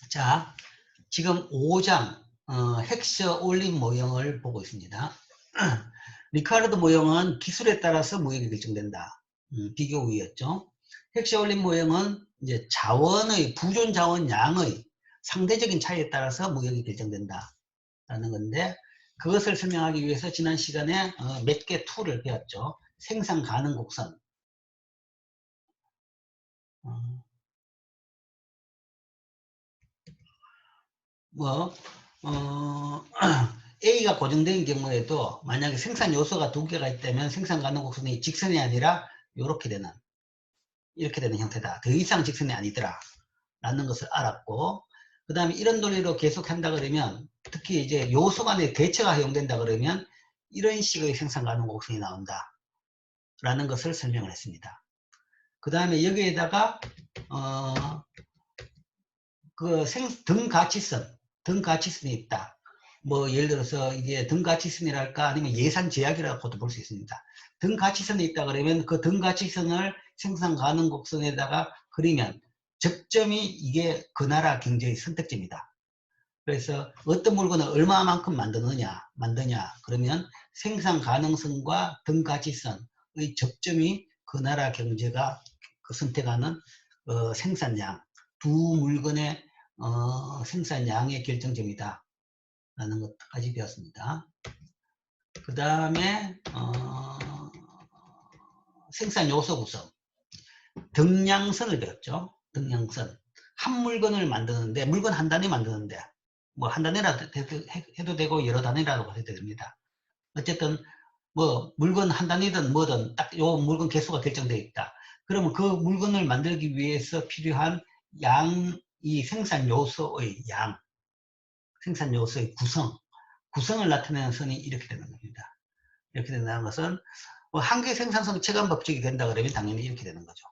자, 지금 5장 헥셔 올림 모형을 보고 있습니다. 리카르드 모형은 기술에 따라서 모형이 결정된다. 비교 우위였죠. 헥셔 올림 모형은 이제 자원의 부존 자원 양의 상대적인 차이에 따라서 모형이 결정된다. 라는 건데, 그것을 설명하기 위해서 지난 시간에 몇 개 툴을 배웠죠. 생산 가능 곡선. 뭐 A가 고정된 경우에도 만약에 생산 요소가 두 개가 있다면 생산 가능 곡선이 직선이 아니라 이렇게 되는 형태다. 더 이상 직선이 아니더라 라는 것을 알았고, 그 다음에 이런 논리로 계속 한다 그러면, 특히 이제 요소 간의 대체가 허용된다 그러면 이런 식의 생산 가능 곡선이 나온다 라는 것을 설명을 했습니다. 그 다음에 여기에다가 등 가치선이 있다. 뭐 예를 들어서 이게 등 가치선이랄까 아니면 예산 제약이라고도 볼 수 있습니다. 등 가치선이 있다 그러면 그 등 가치선을 생산 가능 곡선에다가 그리면 적점이 이게 그 나라 경제의 선택점이다. 그래서 어떤 물건을 얼마만큼 만드냐 그러면 생산 가능성과 등 가치선의 접점이 그 나라 경제가 선택하는 생산량, 두 물건의 생산량의 결정점이다 라는 것까지 배웠습니다. 그 다음에 생산 요소 구성, 등량선을 배웠죠. 등량선. 한 물건을 만드는데, 물건 한 단위 만드는데 뭐 한 단위라도 해도 되고 여러 단위라도 해도 됩니다. 어쨌든 뭐 물건 한 단위든 뭐든 딱 요 물건 개수가 결정되어 있다. 그러면 그 물건을 만들기 위해서 필요한 이 생산 요소의 생산 요소의 구성을 나타내는 선이 이렇게 되는 겁니다. 이렇게 된다는 것은 뭐 한계 생산성 체감 법칙이 된다 그러면 당연히 이렇게 되는 거죠.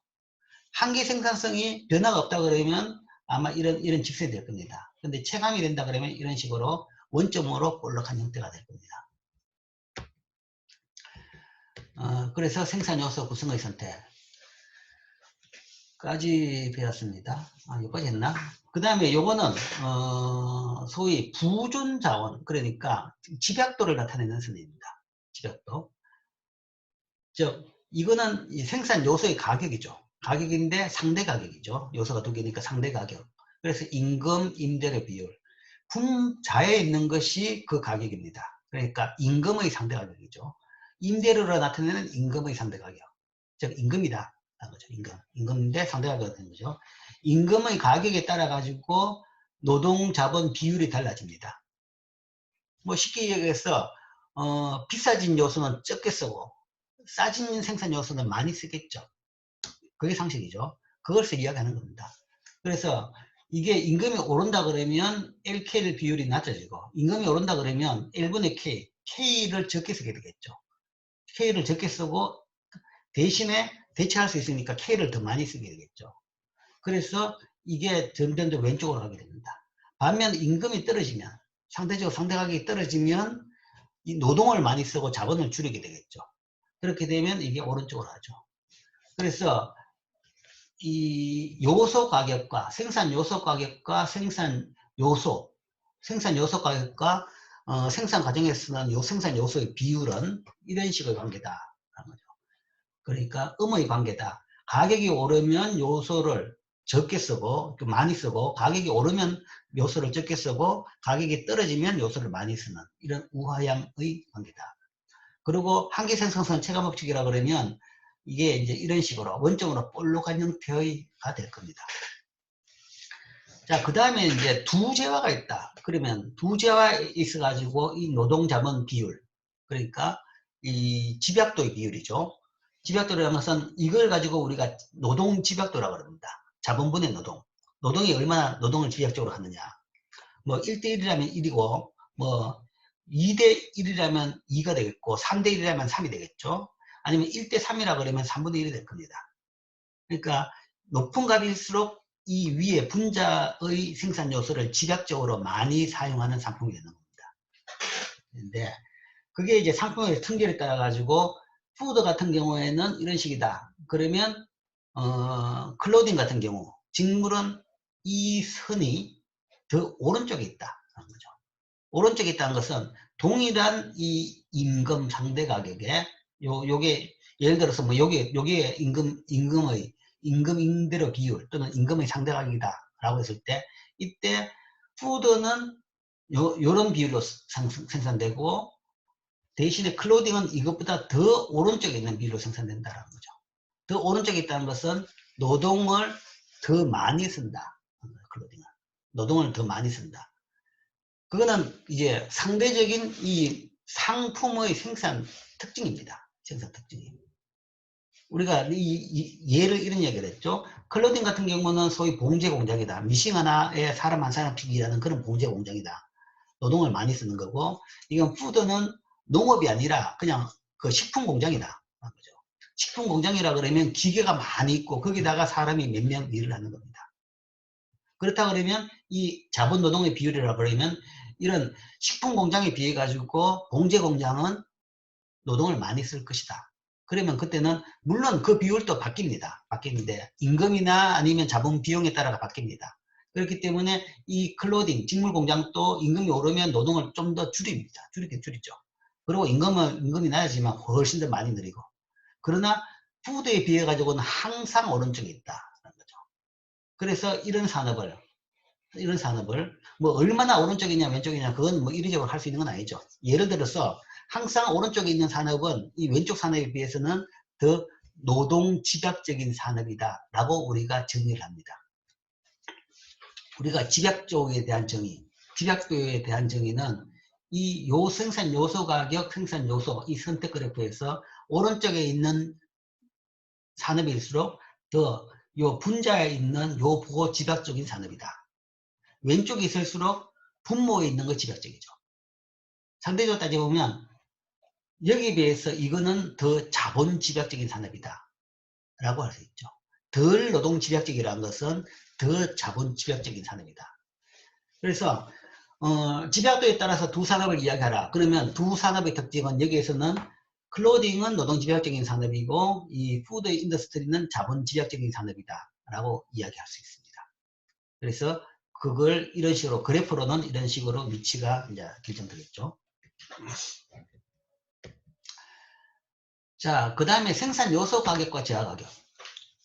한계 생산성이 변화가 없다 그러면 아마 이런 직선이 될 겁니다. 근데 체감이 된다 그러면 이런 식으로 원점으로 볼록한 형태가 될 겁니다. 그래서 생산 요소 구성의 선택까지 배웠습니다. 여기까지 했나? 그 다음에 요거는 소위 부존 자원, 그러니까 집약도를 나타내는 선입니다. 집약도. 이거는 생산 요소의 가격이죠. 가격인데 상대 가격이죠. 요소가 두 개니까 상대 가격. 그래서 임금, 임대료 비율. 품자에 있는 것이 그 가격입니다. 그러니까 임금의 상대 가격이죠. 임대료로 나타내는 임금의 상대 가격. 즉 임금이다. 거죠. 임금인데 상대 가격이 되는 거죠. 임금의 가격에 따라 가지고 노동 자본 비율이 달라집니다. 뭐 쉽게 얘기해서 비싸진 요소는 적게 쓰고 싸진 생산 요소는 많이 쓰겠죠. 그게 상식이죠. 그것을 이야기하는 겁니다. 그래서 이게 임금이 오른다 그러면 LKL 비율이 낮아지고, 임금이 오른다 그러면 L분의 K, K를 적게 쓰게 되겠죠. K를 적게 쓰고 대신에 대체할 수 있으니까 K를 더 많이 쓰게 되겠죠. 그래서 이게 점점 더 왼쪽으로 가게 됩니다. 반면 임금이 떨어지면, 상대적으로 상대 가격이 떨어지면 이 노동을 많이 쓰고 자본을 줄이게 되겠죠. 그렇게 되면 이게 오른쪽으로 하죠. 그래서 이 요소 가격과 생산 요소 가격과 생산 요소 가격과 생산 과정에 쓰는 생산 요소의 비율은 이런 식의 관계다. 그러니까 음의 관계다. 가격이 오르면 요소를 적게 쓰고 많이 쓰고, 가격이 오르면 요소를 적게 쓰고, 가격이 떨어지면 요소를 많이 쓰는 이런 우하향의 관계다. 그리고 한계 생산성 체감 법칙이라 그러면 이게 이제 이런 식으로 원점으로 볼록한 형태가 될 겁니다. 자, 그 다음에 이제 두재화가 있다. 그러면 두재화 있어가지고 이 노동자본 비율, 그러니까 이 집약도의 비율이죠. 집약도라는 것은 이걸 가지고 우리가 노동 집약도라고 합니다. 자본분의 노동. 노동이 얼마나 노동을 집약적으로 하느냐. 뭐 1대1이라면 1이고, 뭐 2대1이라면 2가 되겠고, 3대1이라면 3이 되겠죠. 아니면 1대3이라 그러면 3분의 1이 될 겁니다. 그러니까 높은 값일수록 이 위에 분자의 생산 요소를 집약적으로 많이 사용하는 상품이 되는 겁니다. 근데 그게 이제 상품의 특별에 따라 가지고 푸드 같은 경우에는 이런 식이다. 그러면 클로딩 같은 경우, 직물은 이 선이 더 오른쪽에 있다는 거죠. 오른쪽에 있다는 것은 동일한 이 임금 상대 가격에 요게 예를 들어서 뭐 요게 임금 임대료 비율 또는 임금의 상대 가격이다라고 했을 때 이때 푸드는 요런 비율로 생산되고 대신에 클로딩은 이것보다 더 오른쪽에 있는 비율로 생산된다는 거죠. 더 오른쪽에 있다는 것은 노동을 더 많이 쓴다. 클로딩은 노동을 더 많이 쓴다. 그거는 이제 상대적인 이 상품의 생산 특징입니다. 생산 특징이. 우리가 예를 이런 얘기를 했죠. 클로딩 같은 경우는 소위 봉제 공장이다. 미싱 하나에 사람 한 사람 피기라는 그런 봉제 공장이다. 노동을 많이 쓰는 거고, 이건 푸드는 농업이 아니라 그냥 그 식품 공장이다. 식품 공장이라 그러면 기계가 많이 있고 거기다가 사람이 몇 명 일을 하는 겁니다. 그렇다 그러면 이 자본 노동의 비율이라 그러면 이런 식품 공장에 비해 가지고 봉제 공장은 노동을 많이 쓸 것이다. 그러면 그때는 물론 그 비율도 바뀌는데 임금이나 아니면 자본 비용에 따라 바뀝니다. 그렇기 때문에 이 클로딩 직물 공장도 임금이 오르면 노동을 좀 더 줄이죠. 그리고 임금이 낮아지면 훨씬 더 많이 늘리고. 그러나 푸드에 비해 가지고는 항상 오른쪽에 있다는 거죠. 그래서 이런 산업을 뭐 얼마나 오른쪽이냐 왼쪽이냐 그건 뭐 이리저리 할 수 있는 건 아니죠. 예를 들어서 항상 오른쪽에 있는 산업은 이 왼쪽 산업에 비해서는 더 노동 집약적인 산업이다 라고 우리가 정의를 합니다. 우리가 집약도에 대한 정의는 이 생산 요소 가격, 생산 요소 이 선택 그래프에서 오른쪽에 있는 산업일수록 더 요 분자에 있는 요 보고 집약적인 산업이다. 왼쪽에 있을수록 분모에 있는 거 집약적이죠. 상대적으로 따져보면 여기에 비해서 이거는 더 자본 집약적인 산업이다 라고 할 수 있죠. 덜 노동 집약적이라는 것은 더 자본 집약적인 산업이다. 그래서 집약도에 따라서 두 산업을 이야기하라. 그러면 두 산업의 특징은 여기에서는 클로딩은 노동 집약적인 산업이고 이 푸드 인더스트리는 자본 집약적인 산업이다 라고 이야기할 수 있습니다. 그래서 그걸 이런 식으로 그래프로는 이런 식으로 위치가 이제 결정되겠죠. 자, 그 다음에 생산 요소 가격과 제화 가격.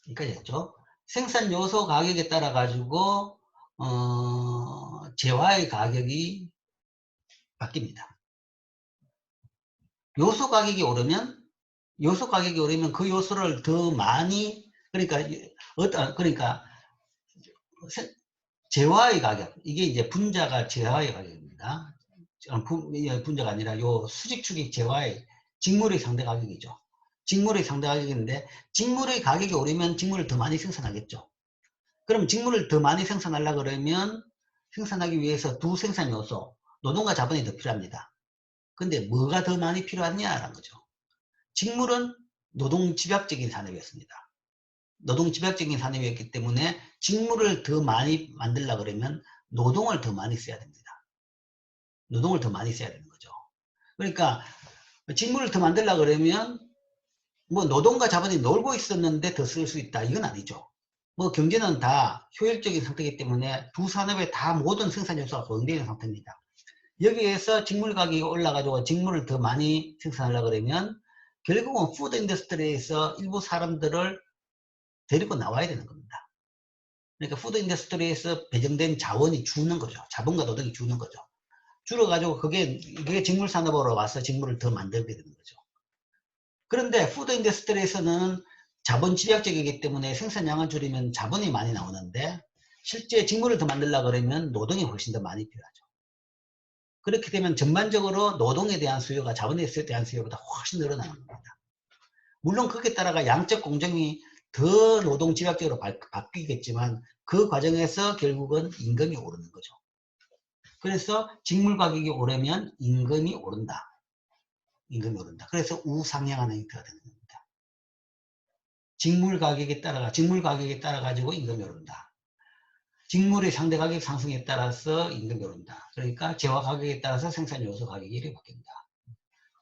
여기까지 했죠. 생산 요소 가격에 따라 가지고 제화의 가격이 바뀝니다. 요소 가격이 오르면 그 요소를 더 많이 그러니까 제화의 가격 이게 이제 분자가 제화의 가격입니다. 분자가 아니라 요 수직축이 제화의 직물의 상대 가격이죠. 직물의 상대 가격인데 직물의 가격이 오르면 직물을 더 많이 생산하겠죠. 그럼 직물을 더 많이 생산하려고 그러면 생산하기 위해서 두 생산 요소 노동과 자본이 더 필요합니다. 근데 뭐가 더 많이 필요하냐라는 거죠. 직물은 노동 집약적인 산업이었습니다. 노동 집약적인 산업이었기 때문에 직물을 더 많이 만들려고 그러면 노동을 더 많이 써야 됩니다. 노동을 더 많이 써야 되는 거죠. 그러니까 직물을 더 만들려고 그러면 뭐 노동과 자본이 놀고 있었는데 더 쓸 수 있다 이건 아니죠. 뭐 경제는 다 효율적인 상태이기 때문에 두 산업에 다 모든 생산 요소가 고정되어 있는 상태입니다. 여기에서 직물 가격이 올라가지고 직물을 더 많이 생산하려고 그러면 결국은 푸드 인더스트리에서 일부 사람들을 데리고 나와야 되는 겁니다. 그러니까 푸드 인더스트리에서 배정된 자원이 주는 거죠. 자본과 노동이 주는 거죠. 줄어가지고 그게 직물 산업으로 와서 직물을 더 만들게 되는 거죠. 그런데 푸드 인더스트리에서는 자본 집약적이기 때문에 생산량을 줄이면 자본이 많이 나오는데 실제 직물을 더 만들려고 그러면 노동이 훨씬 더 많이 필요하죠. 그렇게 되면 전반적으로 노동에 대한 수요가 자본에 대한 수요보다 훨씬 늘어나는 겁니다. 물론 그에 따라가 양적 공정이 더 노동 집약적으로 바뀌겠지만 그 과정에서 결국은 임금이 오르는 거죠. 그래서 직물 가격이 오르면 임금이 오른다. 그래서 우상향하는 형태가 되는 겁니다. 직물 가격에 따라 가지고 임금이 오른다. 직물의 상대 가격 상승에 따라서 임금이 오른다. 그러니까 재화 가격에 따라서 생산 요소 가격이 이렇게 바뀐다.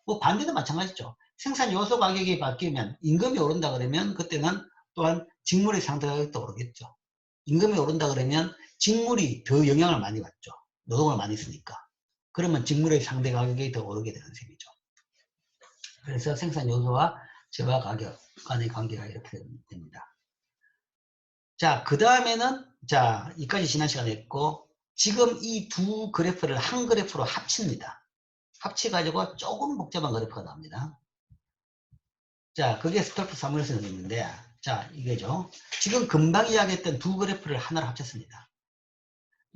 뭐 반대도 마찬가지죠. 생산 요소 가격이 바뀌면 임금이 오른다 그러면 그때는 또한 직물의 상대 가격도 오르겠죠. 임금이 오른다 그러면 직물이 더 영향을 많이 받죠. 노동을 많이 쓰니까. 그러면 직물의 상대 가격이 더 오르게 되는 셈이죠. 그래서 생산 요소와 재화 가격 간의 관계가 이렇게 됩니다. 자, 그 다음에는, 자, 이까지 지난 시간에 했고, 지금 이 두 그래프를 한 그래프로 합칩니다. 합쳐가지고 조금 복잡한 그래프가 나옵니다. 자, 그게 스톨프 사무엘슨이 있는데, 자, 이게죠. 지금 금방 이야기했던 두 그래프를 하나로 합쳤습니다.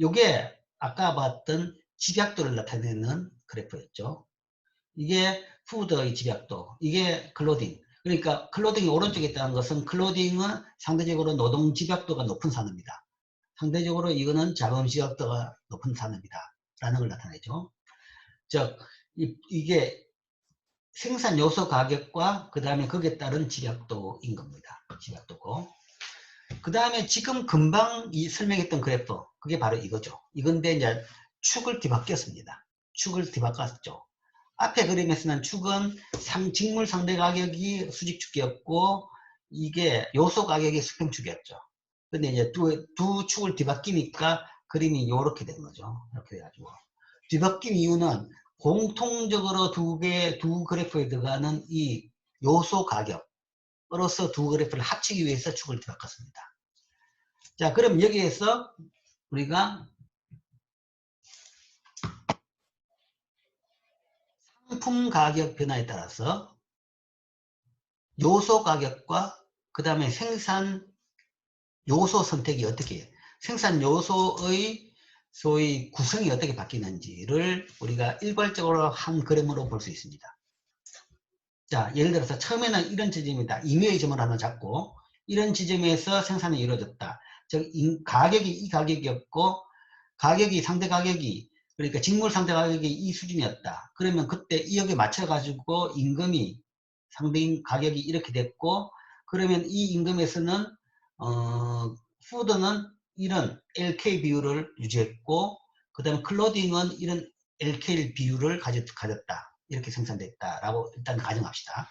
요게 아까 봤던 집약도를 나타내는 그래프였죠. 이게 푸드의 집약도, 이게 클로딩. 그러니까 클로딩이 오른쪽에 있다는 것은 클로딩은 상대적으로 노동 집약도가 높은 산업이다. 상대적으로 이거는 자본 집약도가 높은 산업이다. 라는 걸 나타내죠. 즉, 이게 생산 요소 가격과 그 다음에 거기에 따른 집약도인 겁니다. 집약도고. 그 다음에 지금 금방 설명했던 그래프, 그게 바로 이거죠. 이건데 이제 축을 뒤바뀌었습니다. 축을 뒤바꿨죠. 앞에 그림에서는 축은 직물 상대 가격이 수직축이었고, 이게 요소 가격이 수평축이었죠. 근데 이제 두 축을 뒤바뀌니까 그림이 이렇게 된 거죠. 이렇게 돼가지고. 뒤바뀐 이유는 공통적으로 두 그래프에 들어가는 이 요소 가격으로서 두 그래프를 합치기 위해서 축을 뒤바꿨습니다. 자, 그럼 여기에서 우리가 상품 가격 변화에 따라서 요소 가격과 그 다음에 생산 요소 선택이 어떻게 해요? 생산 요소의 소위 구성이 어떻게 바뀌는지를 우리가 일괄적으로 한 그림으로 볼 수 있습니다. 자, 예를 들어서 처음에는 이런 지점이다. 임의의 점을 하나 잡고 이런 지점에서 생산이 이루어졌다. 즉 가격이 이 가격이었고 가격이 상대 가격이 그러니까 직물 상대 가격이 이 수준이었다. 그러면 그때 이 여기에 맞춰 가지고 임금이 상대인 가격이 이렇게 됐고 그러면 이 임금에서는 푸드는 이런 LK 비율을 유지했고 그 다음에 클로딩은 이런 LK 비율을 가졌다. 이렇게 생산됐다라고 일단 가정합시다.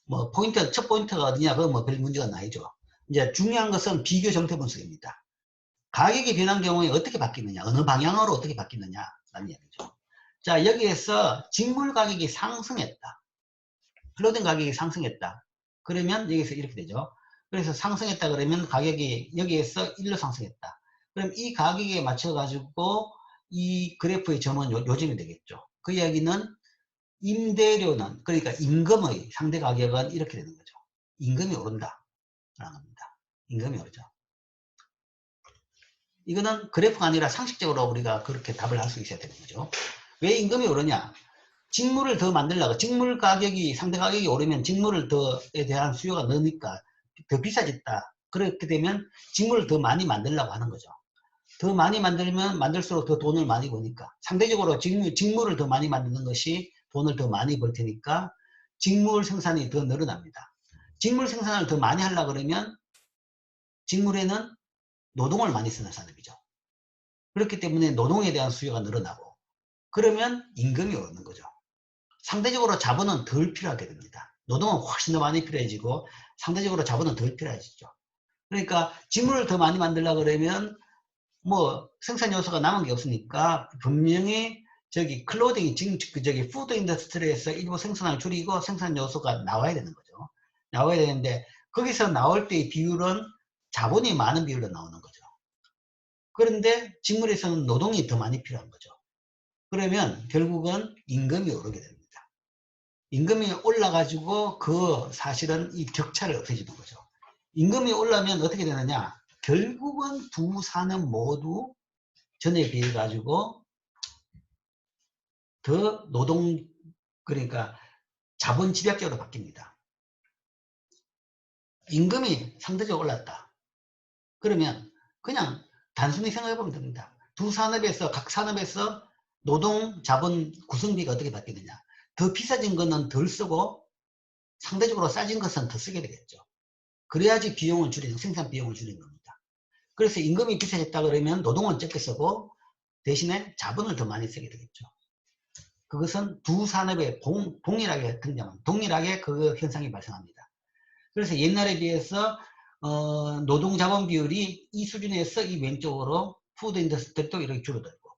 뭐 첫 포인트가 어디냐 그건 뭐 별 문제가 나이죠. 이제 중요한 것은 비교 정태 분석입니다. 가격이 변한 경우에 어떻게 바뀌느냐, 어느 방향으로 어떻게 바뀌느냐라는 얘기죠. 자, 여기에서 직물 가격이 상승했다. 클로딩 가격이 상승했다. 그러면 여기서 이렇게 되죠. 그래서 상승했다 그러면 가격이 여기에서 1로 상승했다. 그럼 이 가격에 맞춰가지고 이 그래프의 점은 요점이 되겠죠. 그 이야기는 임대료는, 그러니까 임금의 상대 가격은 이렇게 되는 거죠. 임금이 오른다. 라는 겁니다. 임금이 오르죠. 이거는 그래프가 아니라 상식적으로 우리가 그렇게 답을 할 수 있어야 되는 거죠. 왜 임금이 오르냐? 직물을 더 만들려고, 직물 가격이, 상대 가격이 오르면 직물을 더에 대한 수요가 넣으니까 더 비싸졌다. 그렇게 되면 직물을 더 많이 만들려고 하는 거죠. 더 많이 만들면 만들수록 더 돈을 많이 버니까. 상대적으로 직물을 더 많이 만드는 것이 돈을 더 많이 벌 테니까 직물 생산이 더 늘어납니다. 직물 생산을 더 많이 하려고 그러면 직물에는 노동을 많이 쓰는 산업이죠. 그렇기 때문에 노동에 대한 수요가 늘어나고 그러면 임금이 오르는 거죠. 상대적으로 자본은 덜 필요하게 됩니다. 노동은 훨씬 더 많이 필요해지고 상대적으로 자본은 덜 필요해지죠. 그러니까 직물을 더 많이 만들려고 그러면 뭐 생산 요소가 남은 게 없으니까 분명히 저기 클로딩 저기 푸드 인더스트리에서 일부 생산을 줄이고 생산 요소가 나와야 되는 거죠. 나와야 되는데 거기서 나올 때의 비율은 자본이 많은 비율로 나오는 거죠. 그런데 직물에서는 노동이 더 많이 필요한 거죠. 그러면 결국은 임금이 오르게 됩니다. 임금이 올라가지고 그 사실은 이 격차를 없애주는 거죠. 임금이 올라면 어떻게 되느냐? 결국은 두 산업 모두 전에 비해 가지고 더 노동 그러니까 자본 집약적으로 바뀝니다. 임금이 상대적으로 올랐다. 그러면 그냥 단순히 생각해 보면 됩니다. 두 산업에서 각 산업에서 노동 자본 구성비가 어떻게 바뀌느냐? 더 비싸진 거는 덜 쓰고 상대적으로 싸진 것은 더 쓰게 되겠죠. 그래야지 비용을 줄이는 생산 비용을 줄이는 겁니다. 그래서 임금이 비싸졌다 그러면 노동은 적게 쓰고 대신에 자본을 더 많이 쓰게 되겠죠. 그것은 두 산업에 동일하게 등장합니다. 동일하게 그 현상이 발생합니다. 그래서 옛날에 비해서 노동 자본 비율이 이 수준에서 이 왼쪽으로 푸드 인더스트리도 이렇게 줄어들고,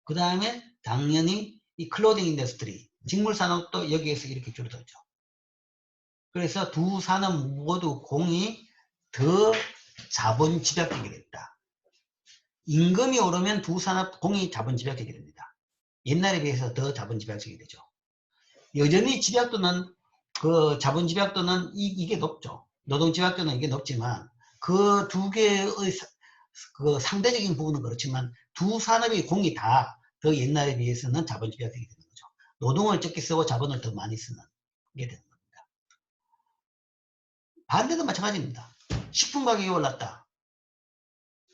그 다음에 당연히 이 클로딩 인더스트리, 직물 산업도 여기에서 이렇게 줄어들죠. 그래서 두 산업 모두 공이 더 자본 집약되게 됐다. 임금이 오르면 두 산업 공이 자본 집약되게 됩니다. 옛날에 비해서 더 자본 집약적이 되죠. 여전히 집약도는 그 자본 집약도는 이게 높죠. 노동 집약도는 이게 높지만 그 두 개의 그 상대적인 부분은 그렇지만 두 산업의 공이 다 더 옛날에 비해서는 자본 집약되게 되는 거죠. 노동을 적게 쓰고 자본을 더 많이 쓰는 게 되는 겁니다. 반대도 마찬가지입니다. 식품 가격이 올랐다.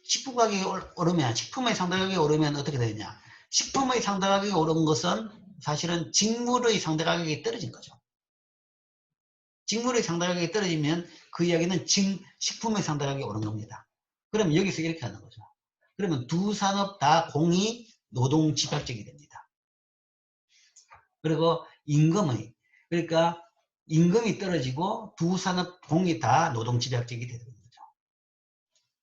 식품 가격이 오르면, 식품의 상당 가격이 오르면 어떻게 되느냐. 식품의 상당 가격이 오른 것은 사실은 직물의 상당 가격이 떨어진 거죠. 직물의 상당 가격이 떨어지면 그 이야기는 식품의 상당 가격이 오른 겁니다. 그럼 여기서 이렇게 하는 거죠. 그러면 두 산업 다 공이 노동 집약적이 됩니다. 그리고 임금의, 그러니까 임금이 떨어지고 두 산업 공이 다 노동 집약적이 되는 거죠.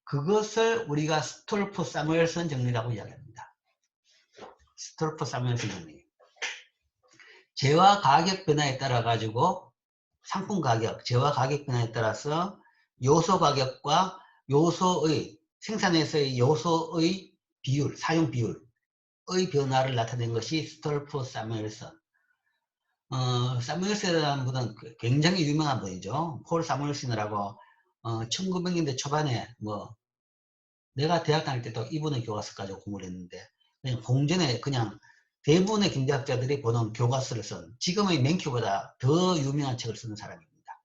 그것을 우리가 스톨프 사무엘슨 정리라고 이야기합니다. 스톨프 사무엘슨 정리. 재화 가격 변화에 따라 가지고 상품 가격, 재화 가격 변화에 따라서 요소 가격과 요소의 생산에서의 요소의 비율, 사용 비율의 변화를 나타낸 것이 스톨프 사무엘슨. 사무엘슨이라는 분은 굉장히 유명한 분이죠. 폴 사무엘슨이라고 1900년대 초반에 내가 대학 다닐 때도 이분의 교과서 가지고 공부를 했는데 그냥 공전에 그냥 대부분의 경제학자들이 보는 교과서를 쓴 지금의 맨큐보다 더 유명한 책을 쓰는 사람입니다.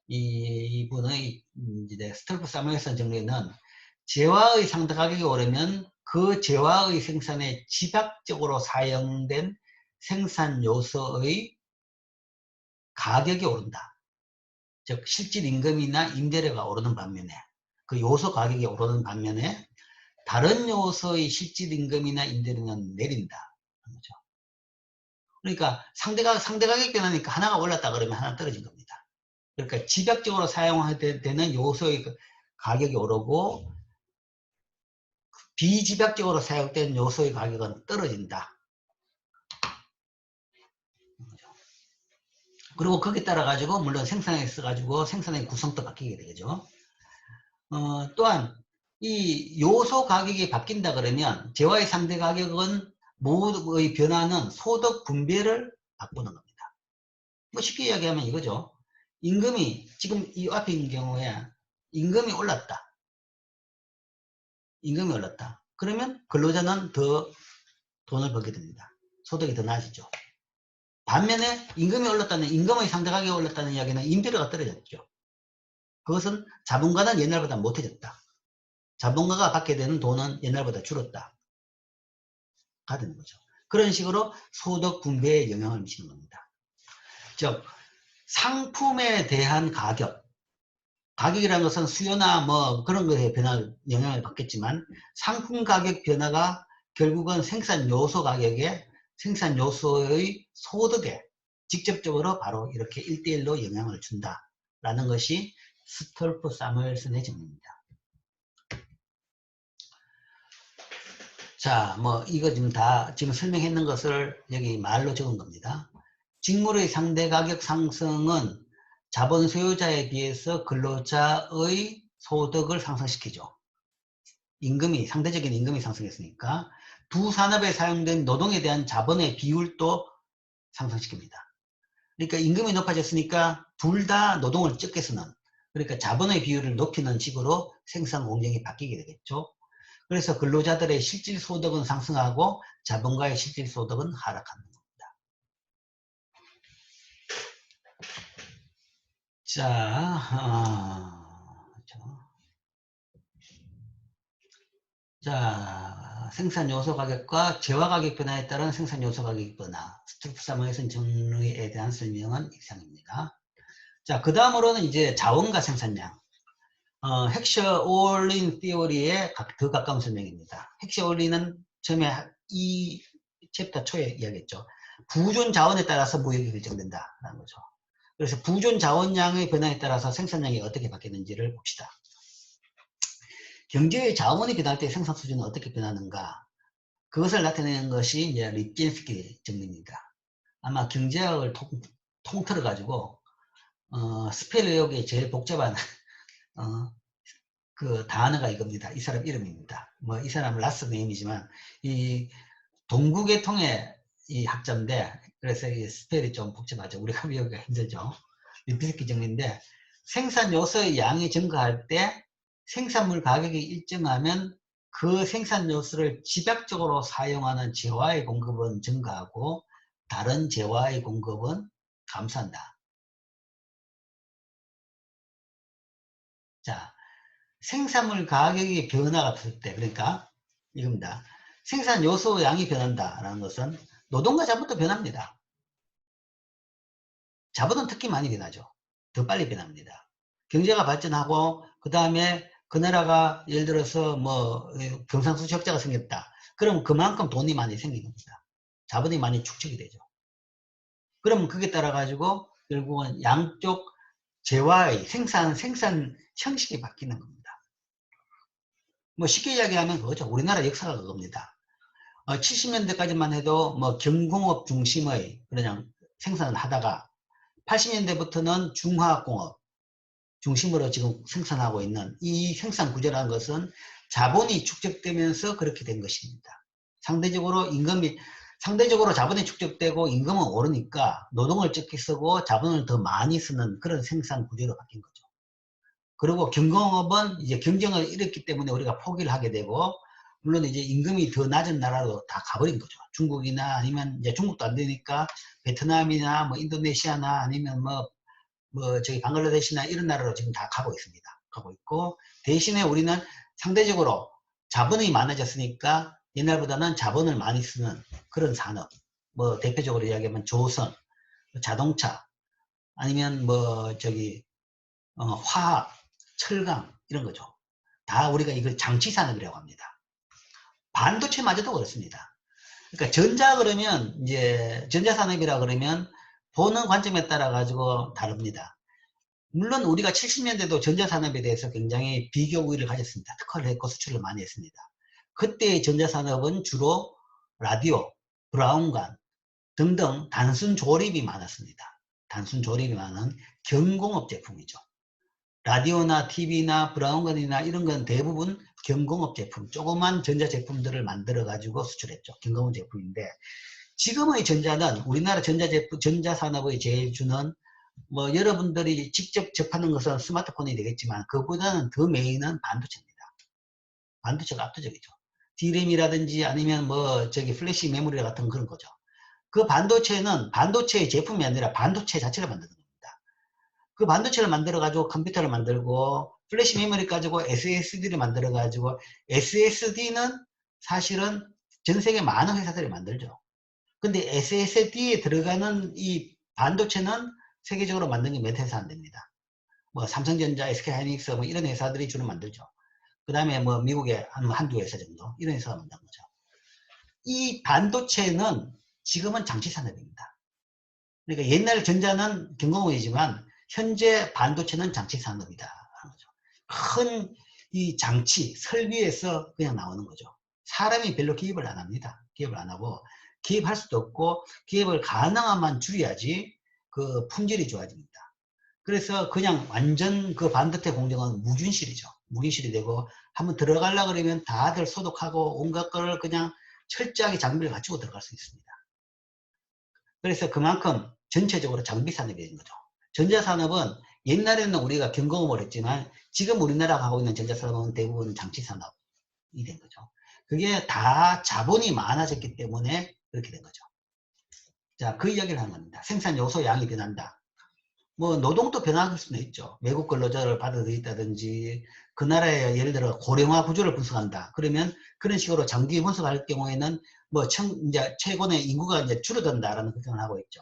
이분의 이제 스톨프 사무엘슨 정리는 재화의 상당 가격이 오르면 그 재화의 생산에 집약적으로 사용된 생산 요소의 가격이 오른다. 즉 실질 임금이나 임대료가 오르는 반면에 그 요소 가격이 오르는 반면에 다른 요소의 실질 임금이나 임대료는 내린다. 그렇죠? 그러니까 상대 가격 변하니까 하나가 올랐다 그러면 하나 떨어진 겁니다. 그러니까 집약적으로 사용하게 되는 요소의 가격이 오르고 비집약적으로 사용된 요소의 가격은 떨어진다. 그리고 거기에 따라 가지고 물론 생산에 써 가지고 생산의 구성도 바뀌게 되죠. 또한 이 요소 가격이 바뀐다 그러면 재화의 상대 가격은 모두의 변화는 소득 분배를 바꾸는 겁니다. 쉽게 이야기하면 이거죠. 임금이 지금 이 앞에 있는 경우에 임금이 올랐다. 임금이 올랐다. 그러면 근로자는 더 돈을 벌게 됩니다. 소득이 더 나아지죠. 반면에 임금이 올랐다는, 임금의 상대 가격이 올랐다는 이야기는 임대료가 떨어졌죠. 그것은 자본가는 옛날보다 못해졌다. 자본가가 받게 되는 돈은 옛날보다 줄었다. 가 되는 거죠. 그런 식으로 소득 분배에 영향을 미치는 겁니다. 즉 상품에 대한 가격이라는 것은 수요나 그런 것에 영향을 받겠지만 상품 가격 변화가 결국은 생산 요소 가격에 생산 요소의 소득에 직접적으로 바로 이렇게 1대1로 영향을 준다라는 것이 스톨프 사무엘슨의 정리입니다. 자, 이거 지금 설명했는 것을 여기 말로 적은 겁니다. 직물의 상대 가격 상승은 자본 소유자에 비해서 근로자의 소득을 상승시키죠. 상대적인 임금이 상승했으니까 두 산업에 사용된 노동에 대한 자본의 비율도 상승시킵니다. 그러니까 임금이 높아졌으니까 둘 다 노동을 적게 쓰는, 그러니까 자본의 비율을 높이는 식으로 생산 공정이 바뀌게 되겠죠. 그래서 근로자들의 실질 소득은 상승하고 자본가의 실질 소득은 하락하는 겁니다. 자, 생산 요소 가격과 재화 가격 변화에 따른 생산 요소 가격 변화, 스톨프 사무엘슨 정리에 대한 설명은 이상입니다. 자, 그 다음으로는 이제 자원과 생산량. 헥셔 올린 티오리에 더 가까운 설명입니다. 헥셔 올린은 처음에 이 챕터 초에 이야기했죠. 부존 자원에 따라서 무역이 결정된다라는 거죠. 그래서 부존 자원량의 변화에 따라서 생산량이 어떻게 바뀌는지를 봅시다. 경제의 자원이 변할 때 생산 수준은 어떻게 변하는가? 그것을 나타내는 것이 이제 리젠스키 정리입니다. 아마 경제학을 통틀어 가지고 스펠 외우기에 제일 복잡한 그 단어가 이겁니다. 이 사람 이름입니다. 뭐 이 사람은 라스트 네임이지만 이 동구계통의 이 학자인데, 그래서 이 스펠이 좀 복잡하죠. 우리가 외우기가 힘들죠. 리피스키 정리인데, 생산 요소의 양이 증가할 때 생산물 가격이 일정하면 그 생산 요소를 집약적으로 사용하는 재화의 공급은 증가하고 다른 재화의 공급은 감소한다. 자, 생산물 가격이 변화가 없을 때, 그러니까 이겁니다. 생산 요소 양이 변한다라는 것은 노동과 자본도 변합니다. 자본은 특히 많이 변하죠. 더 빨리 변합니다. 경제가 발전하고 그 다음에 그 나라가 예를 들어서 뭐 경상수지 적자가 생겼다. 그럼 그만큼 돈이 많이 생기는 겁니다. 자본이 많이 축적이 되죠. 그러면 그게 따라 가지고 결국은 양쪽 재화의 생산 형식이 바뀌는 겁니다. 뭐 쉽게 이야기하면 그거죠. 우리나라 역사가 그겁니다. 70년대까지만 해도 뭐 경공업 중심의 그냥 생산을 하다가 80년대부터는 중화학공업 중심으로 지금 생산하고 있는 이 생산 구조라는 것은 자본이 축적되면서 그렇게 된 것입니다. 상대적으로 자본이 축적되고 임금은 오르니까 노동을 적게 쓰고 자본을 더 많이 쓰는 그런 생산 구조로 바뀐 거죠. 그리고 경공업은 이제 경쟁을 일으켰기 때문에 우리가 포기를 하게 되고, 물론 이제 임금이 더 낮은 나라로 다 가버린 거죠. 중국이나 아니면 이제 중국도 안 되니까 베트남이나 뭐 인도네시아나 아니면 저기 방글라데시나 이런 나라로 지금 다 가고 있습니다. 가고 있고, 대신에 우리는 상대적으로 자본이 많아졌으니까 옛날보다는 자본을 많이 쓰는 그런 산업, 뭐 대표적으로 이야기하면 조선, 자동차, 아니면 화학, 철강 이런 거죠. 다 우리가 이걸 장치 산업이라고 합니다. 반도체마저도 그렇습니다. 그러니까 전자 산업이라 그러면 보는 관점에 따라 가지고 다릅니다. 물론 우리가 70년대도 전자산업에 대해서 굉장히 비교 우위를 가졌습니다. 특화를 했고 수출을 많이 했습니다. 그때의 전자산업은 주로 라디오, 브라운관 등등 단순 조립이 많았습니다. 단순 조립이 많은 경공업 제품이죠. 라디오나 TV나 브라운관이나 이런 건 대부분 경공업 제품, 조그만 전자제품들을 만들어 가지고 수출했죠. 경공업 제품인데, 지금의 전자는 우리나라 전자산업의 제일 주는 여러분들이 직접 접하는 것은 스마트폰이 되겠지만 그보다는 더 메인은 반도체입니다. 반도체가 압도적이죠. D램이라든지 아니면 플래시 메모리 같은 그런 거죠. 그 반도체는 반도체의 제품이 아니라 반도체 자체를 만드는 겁니다. 그 반도체를 만들어 가지고 컴퓨터를 만들고 플래시 메모리 가지고 SSD를 만들어 가지고, SSD는 사실은 전 세계 많은 회사들이 만들죠. 근데 SSD에 들어가는 이 반도체는 세계적으로 만든 게 몇 회사 안 됩니다. 삼성전자, SK하이닉스 이런 회사들이 주로 만들죠. 그 다음에 미국의 한두 회사 정도 이런 회사가 만든 거죠. 이 반도체는 지금은 장치 산업입니다. 그러니까 옛날 전자는 경공업이지만 현재 반도체는 장치 산업이다 하는 거죠. 큰 이 장치 설비에서 그냥 나오는 거죠. 사람이 별로 기입을 안 합니다. 기입을 안 하고, 기입할 수도 없고 기입을 가능한 만 줄여야지 그 품질이 좋아집니다. 그래서 그냥 완전 그 반도체 공정은 무균실이죠. 무균실이 되고, 한번 들어가려고 그러면 다들 소독하고 온갖 걸 그냥 철저하게 장비를 갖추고 들어갈 수 있습니다. 그래서 그만큼 전체적으로 장비 산업이 된 거죠. 전자산업은 옛날에는 우리가 경공업을 했지만 지금 우리나라가 하고 있는 전자산업은 대부분 장치 산업이 된 거죠. 그게 다 자본이 많아졌기 때문에 그렇게 된 거죠. 자, 그 이야기를 하는 겁니다. 생산 요소 양이 변한다. 노동도 변할 수는 있죠. 외국 근로자를 받아들였다든지, 그 나라의 예를 들어 고령화 구조를 분석한다. 그러면 그런 식으로 장기 분석할 경우에는 이제 최근에 인구가 이제 줄어든다라는 걱정을 하고 있죠.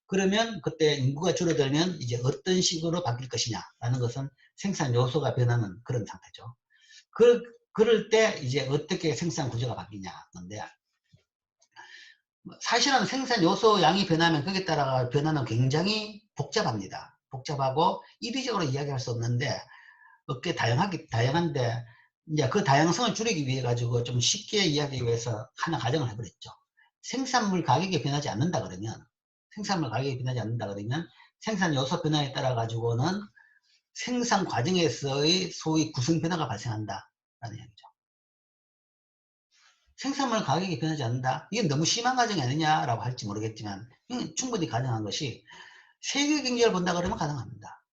그러면 그때 인구가 줄어들면 이제 어떤 식으로 바뀔 것이냐라는 것은 생산 요소가 변하는 그런 상태죠. 그럴 때 이제 어떻게 생산 구조가 바뀌냐 건데, 사실은 생산 요소 양이 변하면 거기에 따라 변화는 굉장히 복잡합니다. 복잡하고 이리적으로 이야기할 수 없는데 꽤 다양한데 이제 그 다양성을 줄이기 위해 가지고 좀 쉽게 이야기하기 위해서 하나 가정을 해버렸죠. 생산물 가격이 변하지 않는다 그러면 생산 요소 변화에 따라 가지고는 생산 과정에서의 소위 구성 변화가 발생한다라는 얘기죠. 생산물 가격이 변하지 않는다. 이게 너무 심한 가정이 아니냐라고 할지 모르겠지만 충분히 가능한 것이 세계 경제를 본다 그러면 가능합니다.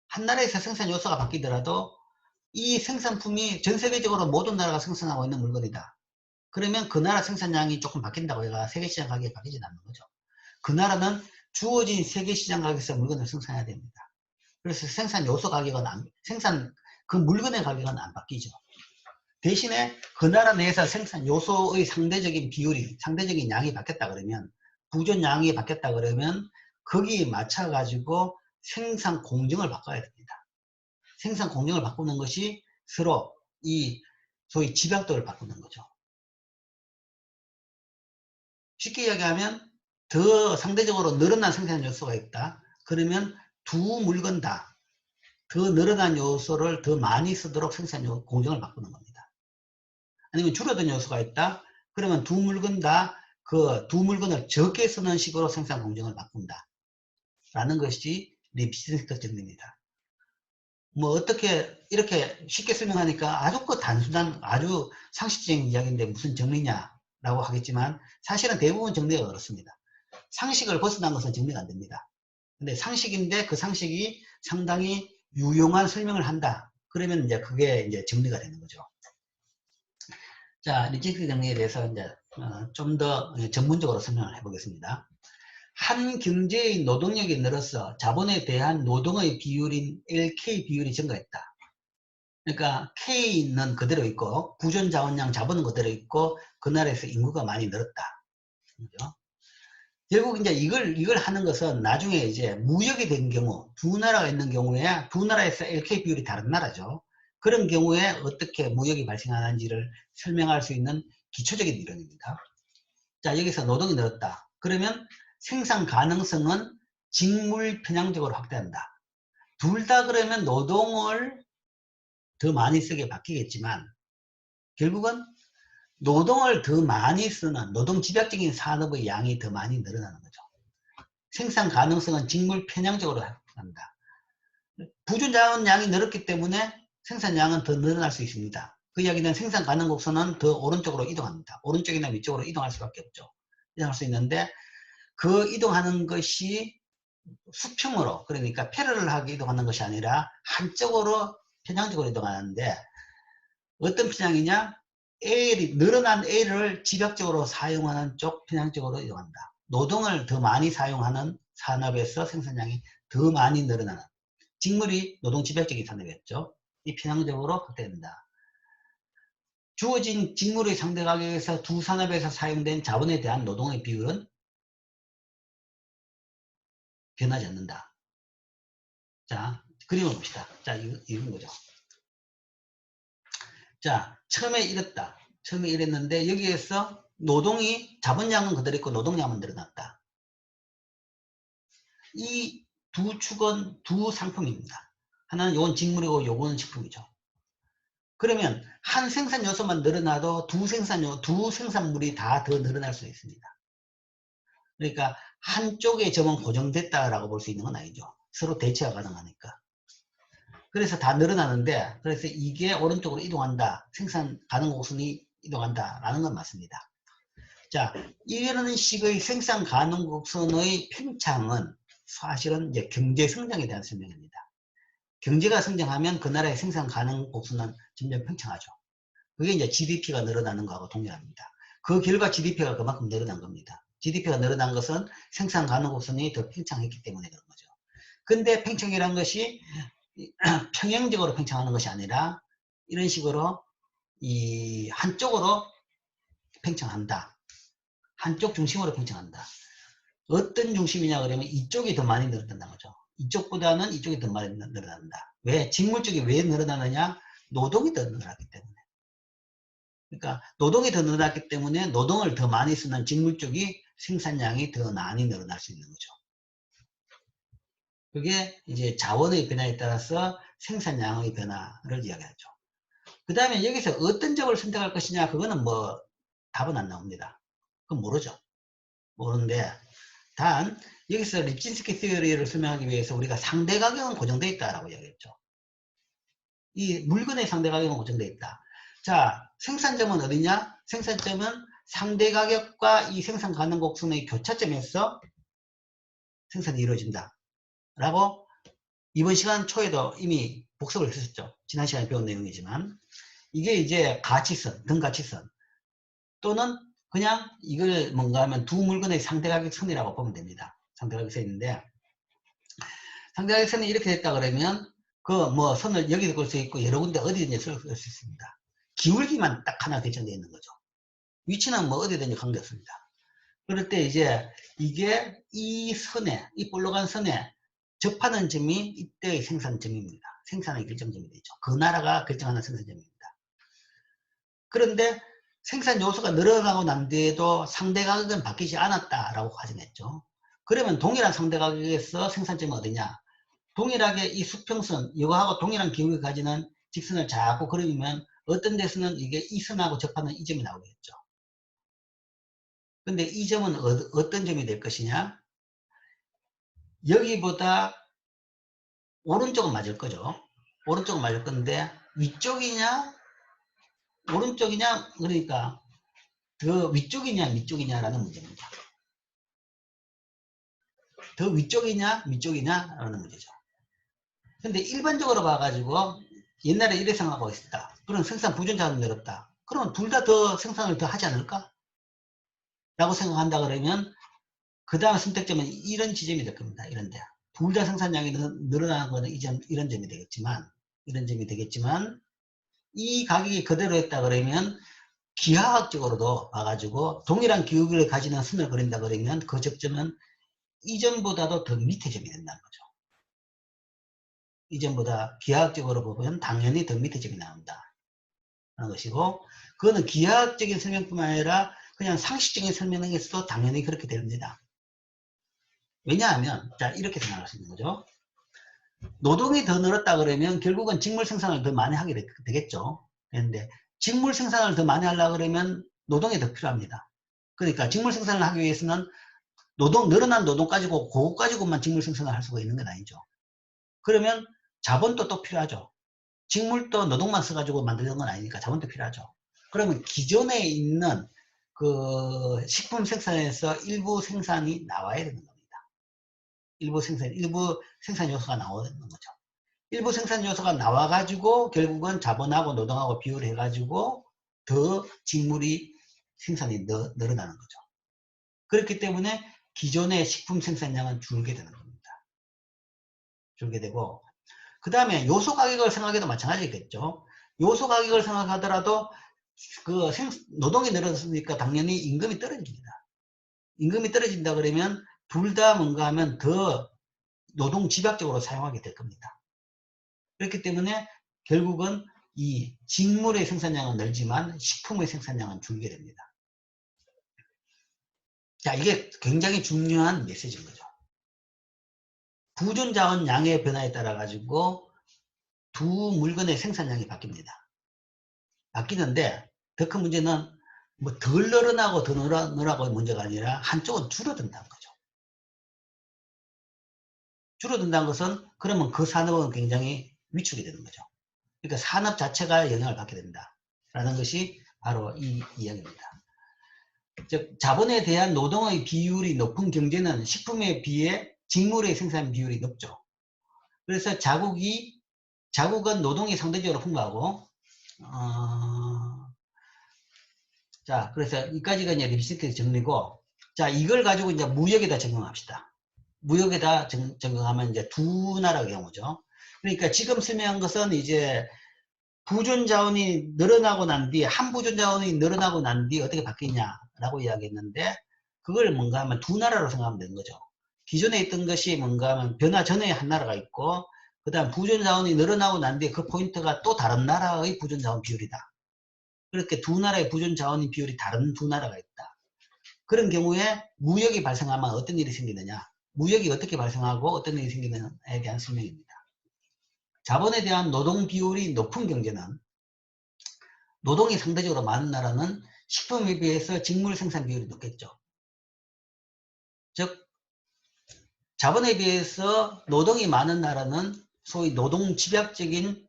한 나라에서 생산 요소가 바뀌더라도 이 생산품이 전 세계적으로 모든 나라가 생산하고 있는 물건이다. 그러면 그 나라 생산량이 조금 바뀐다고 해가 세계시장 가격이 바뀌지 않는 거죠. 그 나라는 주어진 세계시장 가격에서 물건을 생산해야 됩니다. 그래서 생산 요소 가격은 그 물건의 가격은 안 바뀌죠. 대신에 그 나라 내에서 생산 요소의 상대적인 양이 바뀌었다 그러면, 부존 양이 바뀌었다 그러면 거기에 맞춰 가지고 생산 공정을 바꿔야 됩니다. 생산 공정을 바꾸는 것이 서로 이 소위 집약도를 바꾸는 거죠. 쉽게 이야기하면 더 상대적으로 늘어난 생산 요소가 있다. 그러면 두 물건 다 더 늘어난 요소를 더 많이 쓰도록 생산 공정을 바꾸는 겁니다. 아니면 줄어든 요소가 있다. 그러면 두 물건 다 그 두 물건을 적게 쓰는 식으로 생산 공정을 바꾼다. 라는 것이 비즈니스 정리입니다. 뭐 어떻게 이렇게 쉽게 설명하니까 아주 단순한 아주 상식적인 이야기인데 무슨 정리냐라고 하겠지만 사실은 대부분 정리가 그렇습니다. 상식을 벗어난 것은 정리가 안 됩니다. 근데 상식인데 그 상식이 상당히 유용한 설명을 한다. 그러면 이제 그게 이제 정리가 되는 거죠. 자, 리지크 정리에 대해서 이제 좀 더 전문적으로 설명을 해보겠습니다. 한 경제의 노동력이 늘어서 자본에 대한 노동의 비율인 LK 비율이 증가했다. 그러니까 K는 그대로 있고 부존 자원량 자본은 그대로 있고 그 나라에서 인구가 많이 늘었다. 그죠? 결국 이제 이걸 하는 것은 나중에 이제 무역이 된 경우, 두 나라가 있는 경우에 두 나라에서 LK 비율이 다른 나라죠. 그런 경우에 어떻게 무역이 발생하는지를 설명할 수 있는 기초적인 이론입니다. 자, 여기서 노동이 늘었다. 그러면 생산 가능성은 직물 편향적으로 확대한다. 둘 다 그러면 노동을 더 많이 쓰게 바뀌겠지만 결국은 노동을 더 많이 쓰는 노동 집약적인 산업의 양이 더 많이 늘어나는 거죠. 생산 가능성은 직물 편향적으로 한다. 부존 자원 양이 늘었기 때문에 생산량은 더 늘어날 수 있습니다. 그 이야기는 생산 가능 곡선은 더 오른쪽으로 이동합니다. 오른쪽이나 위쪽으로 이동할 수밖에 없죠. 이동할 수 있는데 그 이동하는 것이 수평으로, 그러니까 패러럴하게 이동하는 것이 아니라 한쪽으로 편향적으로 이동하는데 어떤 편향이냐? 늘어난 A를 집약적으로 사용하는 쪽 편향적으로 이동한다. 노동을 더 많이 사용하는 산업에서 생산량이 더 많이 늘어나는, 직물이 노동 집약적인 산업이었죠. 이 편향적으로 확대된다. 주어진 직물의 상대 가격에서 두 산업에서 사용된 자본에 대한 노동의 비율은 변하지 않는다. 자, 그림을 봅시다. 자, 이건 거죠. 자, 처음에 이랬는데 여기에서 자본량은 그대로 있고 노동량은 늘어났다. 이 두 축은 두 상품입니다. 하나는 요건 직물이고 요거는 식품이죠. 그러면 한 생산 요소만 늘어나도 두 생산물이 다 더 늘어날 수 있습니다. 그러니까 한쪽의 점은 고정됐다라고 볼 수 있는 건 아니죠. 서로 대체가 가능하니까. 그래서 다 늘어나는데, 그래서 이게 오른쪽으로 이동한다. 생산 가능 곡선이 이동한다. 라는 건 맞습니다. 자, 이런 식의 생산 가능 곡선의 팽창은 사실은 이제 경제 성장에 대한 설명입니다. 경제가 성장하면 그 나라의 생산 가능 곡선은 점점 팽창하죠. 그게 이제 GDP가 늘어나는 거하고 동일합니다. 그 결과 GDP가 그만큼 늘어난 겁니다. GDP가 늘어난 것은 생산 가능 곡선이 더 팽창했기 때문에 그런 거죠. 근데 팽창이라는 것이 평행적으로 팽창하는 것이 아니라 이런 식으로 이 한쪽으로 팽창한다. 한쪽 중심으로 팽창한다. 어떤 중심이냐 그러면 이쪽이 더 많이 늘어난다는 거죠. 이쪽보다는 이쪽이 더 많이 늘어난다. 왜? 직물 쪽이 왜 늘어나느냐? 노동이 더 늘어났기 때문에. 그러니까 노동이 더 늘어났기 때문에 노동을 더 많이 쓰는 직물 쪽이 생산량이 더 많이 늘어날 수 있는 거죠. 그게 이제 자원의 변화에 따라서 생산량의 변화를 이야기하죠. 그 다음에 여기서 어떤 적을 선택할 것이냐, 그거는 뭐 답은 안 나옵니다. 그건 모르죠. 모르는데, 단 여기서 립진스키 시어리를 설명하기 위해서 우리가 상대 가격은 고정되어 있다라고 이야기했죠. 이 물건의 상대 가격은 고정되어 있다. 자, 생산점은 어디냐? 생산점은 상대 가격과 이 생산 가능 곡선의 교차점에서 생산이 이루어진다 라고 이번 시간 초에도 이미 복습을 했었죠. 지난 시간에 배운 내용이지만, 이게 이제 가치선, 등가치선, 또는 그냥 이걸 뭔가 하면 두 물건의 상대가격선이라고 보면 됩니다. 상대가격선인데, 상대가격선이 이렇게 됐다 그러면 그 뭐 선을 여기도 걸 수 있고 여러 군데 어디든지 쓸 수 있습니다. 기울기만 딱 하나 결정되어 있는 거죠. 위치는 뭐 어디든지 관계없습니다. 그럴 때 이제 이게 이 선에, 이 볼록한 선에 접하는 점이 이때의 생산점입니다. 생산의 결정점이 되죠. 그 나라가 결정하는 생산점입니다. 그런데 생산 요소가 늘어나고 난 뒤에도 상대 가격은 바뀌지 않았다라고 가정했죠. 그러면 동일한 상대 가격에서 생산점이 어디냐? 동일하게 이 수평선, 이거하고 동일한 기울기 가지는 직선을 자꾸 그리면 어떤 데서는 이게 이 선하고 접하는 이 점이 나오겠죠. 근데 이 점은 어떤 점이 될 것이냐? 여기보다 오른쪽은 맞을 거죠. 오른쪽은 맞을 건데 위쪽이냐 오른쪽이냐, 그러니까 더 위쪽이냐 밑쪽이냐라는 문제입니다. 더 위쪽이냐 밑쪽이냐라는 문제죠. 근데 일반적으로 봐가지고 옛날에 이래 생각하고 있었다. 그럼 생산 부존자는 늘었다. 그러면 둘 다 더 생산을 더 하지 않을까? 라고 생각한다 그러면 그 다음 선택점은 이런 지점이 될 겁니다. 이런데 둘 다 생산량이 늘어나는 거는 이런 점이 되겠지만, 이 가격이 그대로 했다 그러면 기하학적으로도 봐가지고 동일한 기울기를 가지는 선을 그린다 그러면 그 적점은 이전보다도 더 밑에 점이 된다는 거죠. 이전보다 기하학적으로 보면 당연히 더 밑에 점이 나온다 하는 것이고, 그거는 기하학적인 설명뿐만 아니라 그냥 상식적인 설명에서도 당연히 그렇게 됩니다. 왜냐하면 자, 이렇게 생각할 수 있는 거죠. 노동이 더 늘었다 그러면 결국은 직물 생산을 더 많이 하게 되겠죠. 그런데 직물 생산을 더 많이 하려고 그러면 노동이 더 필요합니다. 그러니까 직물 생산을 하기 위해서는 늘어난 노동 가지고 그거 가지고만 직물 생산을 할 수가 있는 건 아니죠. 그러면 자본도 또 필요하죠. 직물도 노동만 써가지고 만드는 건 아니니까 자본도 필요하죠. 그러면 기존에 있는 그 식품 생산에서 일부 생산이 나와야 되는 겁니다. 일부 생산 요소가 나오는 거죠. 일부 생산 요소가 나와가지고 결국은 자본하고 노동하고 비율을 해가지고 더 직물이 생산이 늘어나는 거죠. 그렇기 때문에 기존의 식품 생산량은 줄게 되는 겁니다. 줄게 되고, 그 다음에 요소 가격을 생각해도 마찬가지겠죠. 요소 가격을 생각하더라도 그 노동이 늘어났으니까 당연히 임금이 떨어집니다. 임금이 떨어진다 그러면 둘 다 뭔가 하면 더 노동 집약적으로 사용하게 될 겁니다. 그렇기 때문에 결국은 이 직물의 생산량은 늘지만 식품의 생산량은 줄게 됩니다. 자, 이게 굉장히 중요한 메시지인 거죠. 부존자원 양의 변화에 따라 가지고 두 물건의 생산량이 바뀝니다. 바뀌는데 더 큰 문제는 뭐 덜 늘어나고 더 늘어나고 문제가 아니라 한쪽은 줄어든다는 거죠. 줄어든다는 것은 그러면 그 산업은 굉장히 위축이 되는 거죠. 그러니까 산업 자체가 영향을 받게 된다라는 것이 바로 이 이야기입니다. 즉 자본에 대한 노동의 비율이 높은 경제는 식품에 비해 직물의 생산 비율이 높죠. 그래서 자국은 노동이 상대적으로 풍부하고 자, 그래서 이까지가 이제 립스틱 정리고, 자, 이걸 가지고 이제 무역에다 적용합시다. 무역에다 적용하면 이제 두 나라의 경우죠. 그러니까 지금 설명한 것은 이제 부존 자원이 늘어나고 난 뒤에, 한 부존 자원이 늘어나고 난 뒤에 어떻게 바뀌냐라고 이야기했는데, 그걸 뭔가 하면 두 나라로 생각하면 되는 거죠. 기존에 있던 것이 뭔가 하면 변화 전에 한 나라가 있고, 그 다음 부존 자원이 늘어나고 난 뒤에 그 포인트가 또 다른 나라의 부존 자원 비율이다. 그렇게 두 나라의 부존 자원의 비율이 다른 두 나라가 있다. 그런 경우에 무역이 발생하면 어떤 일이 생기느냐, 무역이 어떻게 발생하고 어떤 일이 생기느냐에 대한 설명입니다. 자본에 대한 노동 비율이 높은 경제는, 노동이 상대적으로 많은 나라는 식품에 비해서 직물 생산 비율이 높겠죠. 즉 자본에 비해서 노동이 많은 나라는 소위 노동 집약적인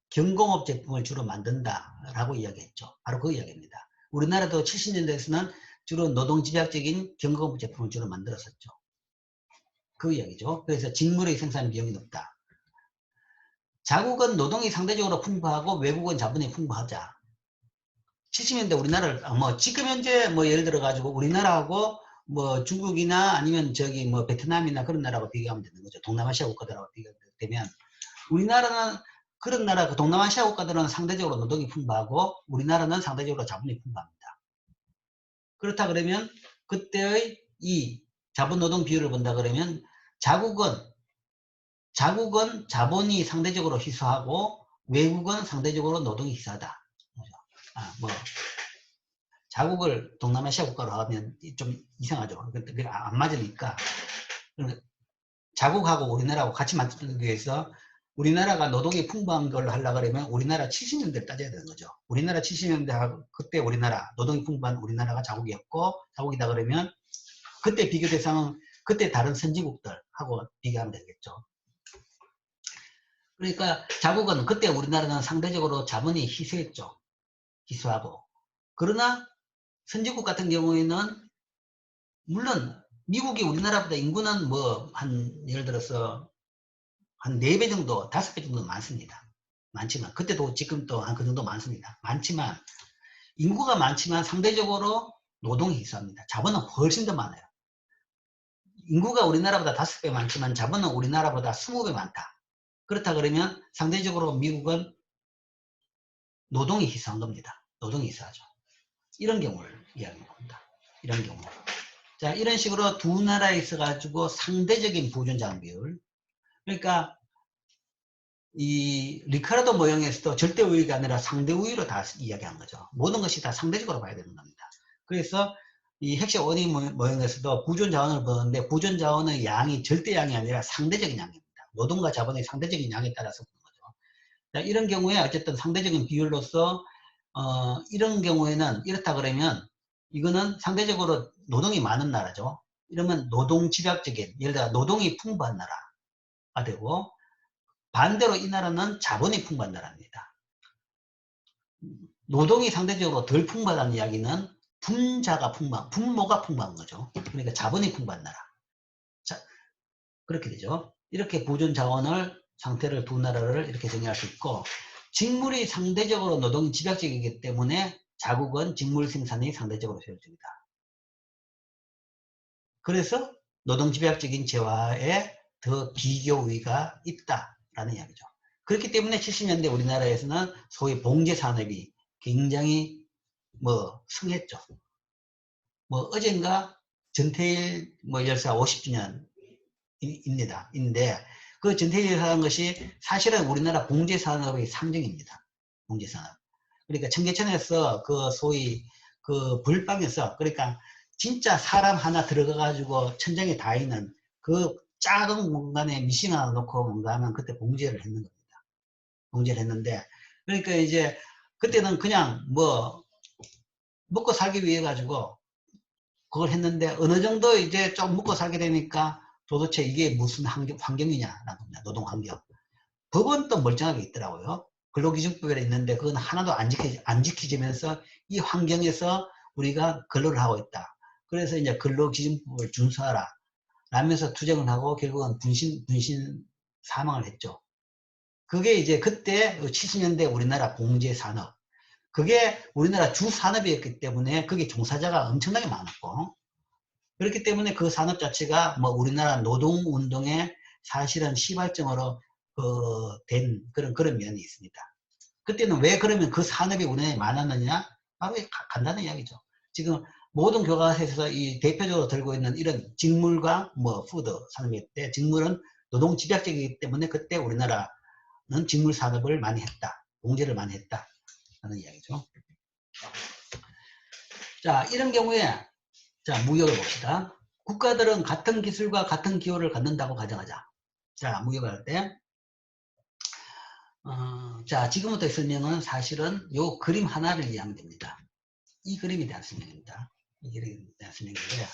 경공업 제품을 주로 만든다라고 이야기했죠. 바로 그 이야기입니다. 우리나라도 70년대에서는 주로 노동 집약적인 경공업 제품을 주로 만들었었죠. 그 이야기죠. 그래서 직물의 생산 비용이 높다. 자국은 노동이 상대적으로 풍부하고 외국은 자본이 풍부하자. 70년대 우리나라를 지금 현재 예를 들어 가지고 우리나라하고 중국이나 아니면 저기 베트남이나 그런 나라하고 비교하면 되는 거죠. 동남아시아 국가들하고 비교되면 우리나라는 그런 나라, 동남아시아 국가들은 상대적으로 노동이 풍부하고 우리나라는 상대적으로 자본이 풍부합니다. 그렇다 그러면 그때의 이 자본 노동 비율을 본다 그러면 자국은 자본이 상대적으로 희소하고 외국은 상대적으로 노동이 희소하다. 자국을 동남아시아 국가로 하면 좀 이상하죠. 안 맞으니까. 자국하고 우리나라하고 같이 만들기 위해서 우리나라가 노동이 풍부한 걸로 하려고 그러면 우리나라 70년대를 따져야 되는 거죠. 우리나라 70년대하고 그때 우리나라, 노동이 풍부한 우리나라가 자국이었고, 자국이다 그러면 그때 비교 대상은 그때 다른 선진국들하고 비교하면 되겠죠. 그러니까 자국은 그때 우리나라는 상대적으로 자본이 희소했죠. 희소하고. 그러나 선진국 같은 경우에는 물론 미국이 우리나라보다 인구는 예를 들어서 한 4배 정도, 5배 정도 많습니다. 많지만 그때도 지금도 한 그 정도 많습니다. 많지만 인구가 많지만 상대적으로 노동이 희소합니다. 자본은 훨씬 더 많아요. 인구가 우리나라보다 5배 많지만 자본은 우리나라보다 20배 많다. 그렇다 그러면 상대적으로 미국은 노동이 희소한 겁니다. 노동이 희소하죠. 이런 경우를 이야기하는 겁니다. 이런 경우. 자, 이런 식으로 두 나라에 있어가지고 상대적인 보존자원 비율. 그러니까 이 리카르도 모형에서도 절대 우위가 아니라 상대 우위로 다 이야기한 거죠. 모든 것이 다 상대적으로 봐야 되는 겁니다. 그래서 이 핵심 원인 모형에서도 부존 자원을 보는데 부존 자원의 양이 절대 양이 아니라 상대적인 양입니다. 노동과 자본의 상대적인 양에 따라서 보는 거죠. 자, 이런 경우에 어쨌든 상대적인 비율로서 이런 경우에는 이렇다 그러면 이거는 상대적으로 노동이 많은 나라죠. 이러면 노동 집약적인, 예를 들어 노동이 풍부한 나라가 되고 반대로 이 나라는 자본이 풍부한 나라입니다. 노동이 상대적으로 덜 풍부하다는 이야기는 분모가 풍부한 거죠. 그러니까 자본이 풍부한 나라. 자, 그렇게 되죠. 이렇게 보존 자원을 상태를 두 나라를 이렇게 정의할 수 있고 직물이 상대적으로 노동이 집약적이기 때문에 자국은 직물 생산이 상대적으로 효율적이다. 그래서 노동 집약적인 재화에 더 비교 우위가 있다라는 이야기죠. 그렇기 때문에 70년대 우리나라에서는 소위 봉제 산업이 굉장히 승했죠. 어젠가 전태일 열사 50주년입니다. 인데 그 전태일 열사라는 것이 사실은 우리나라 봉제 산업의 상징입니다. 봉제 산업. 그러니까 청계천에서 그 소위 그 불방에서 그러니까 진짜 사람 하나 들어가가지고 천장에 다 있는 그 작은 공간에 미싱 하나 놓고 뭔가 하면 그때 봉제를 했는 겁니다. 봉제를 했는데 그러니까 이제 그때는 그냥 먹고 살기 위해 가지고 그걸 했는데 어느 정도 이제 좀 먹고 살게 되니까 도대체 이게 무슨 환경이냐라는 겁니다. 노동 환경. 법은 또 멀쩡하게 있더라고요. 근로기준법에 있는데 그건 하나도 안 지켜지면서 이 환경에서 우리가 근로를 하고 있다. 그래서 이제 근로기준법을 준수하라. 라면서 투쟁을 하고 결국은 분신 사망을 했죠. 그게 이제 그때 70년대 우리나라 봉제산업. 그게 우리나라 주 산업이었기 때문에 그게 종사자가 엄청나게 많았고 그렇기 때문에 그 산업 자체가 우리나라 노동운동의 사실은 시발점으로 된 그런 면이 있습니다. 그때는 왜 그러면 그 산업이 우리나라에 많았느냐? 바로 간단한 이야기죠. 지금 모든 교과서에서 이 대표적으로 들고 있는 이런 직물과 푸드 산업일 때 직물은 노동 집약적이기 때문에 그때 우리나라는 직물 산업을 많이 했다. 봉제를 많이 했다. 하는 이야기죠. 자, 이런 경우에 자, 무역을 봅시다. 국가들은 같은 기술과 같은 기호를 갖는다고 가정하자. 자, 무역을 할 때. 자, 지금부터 설명은 사실은 요 그림 하나를 이해하면 됩니다. 이 그림에 대한 설명입니다. 이 그림에 대한 설명인데,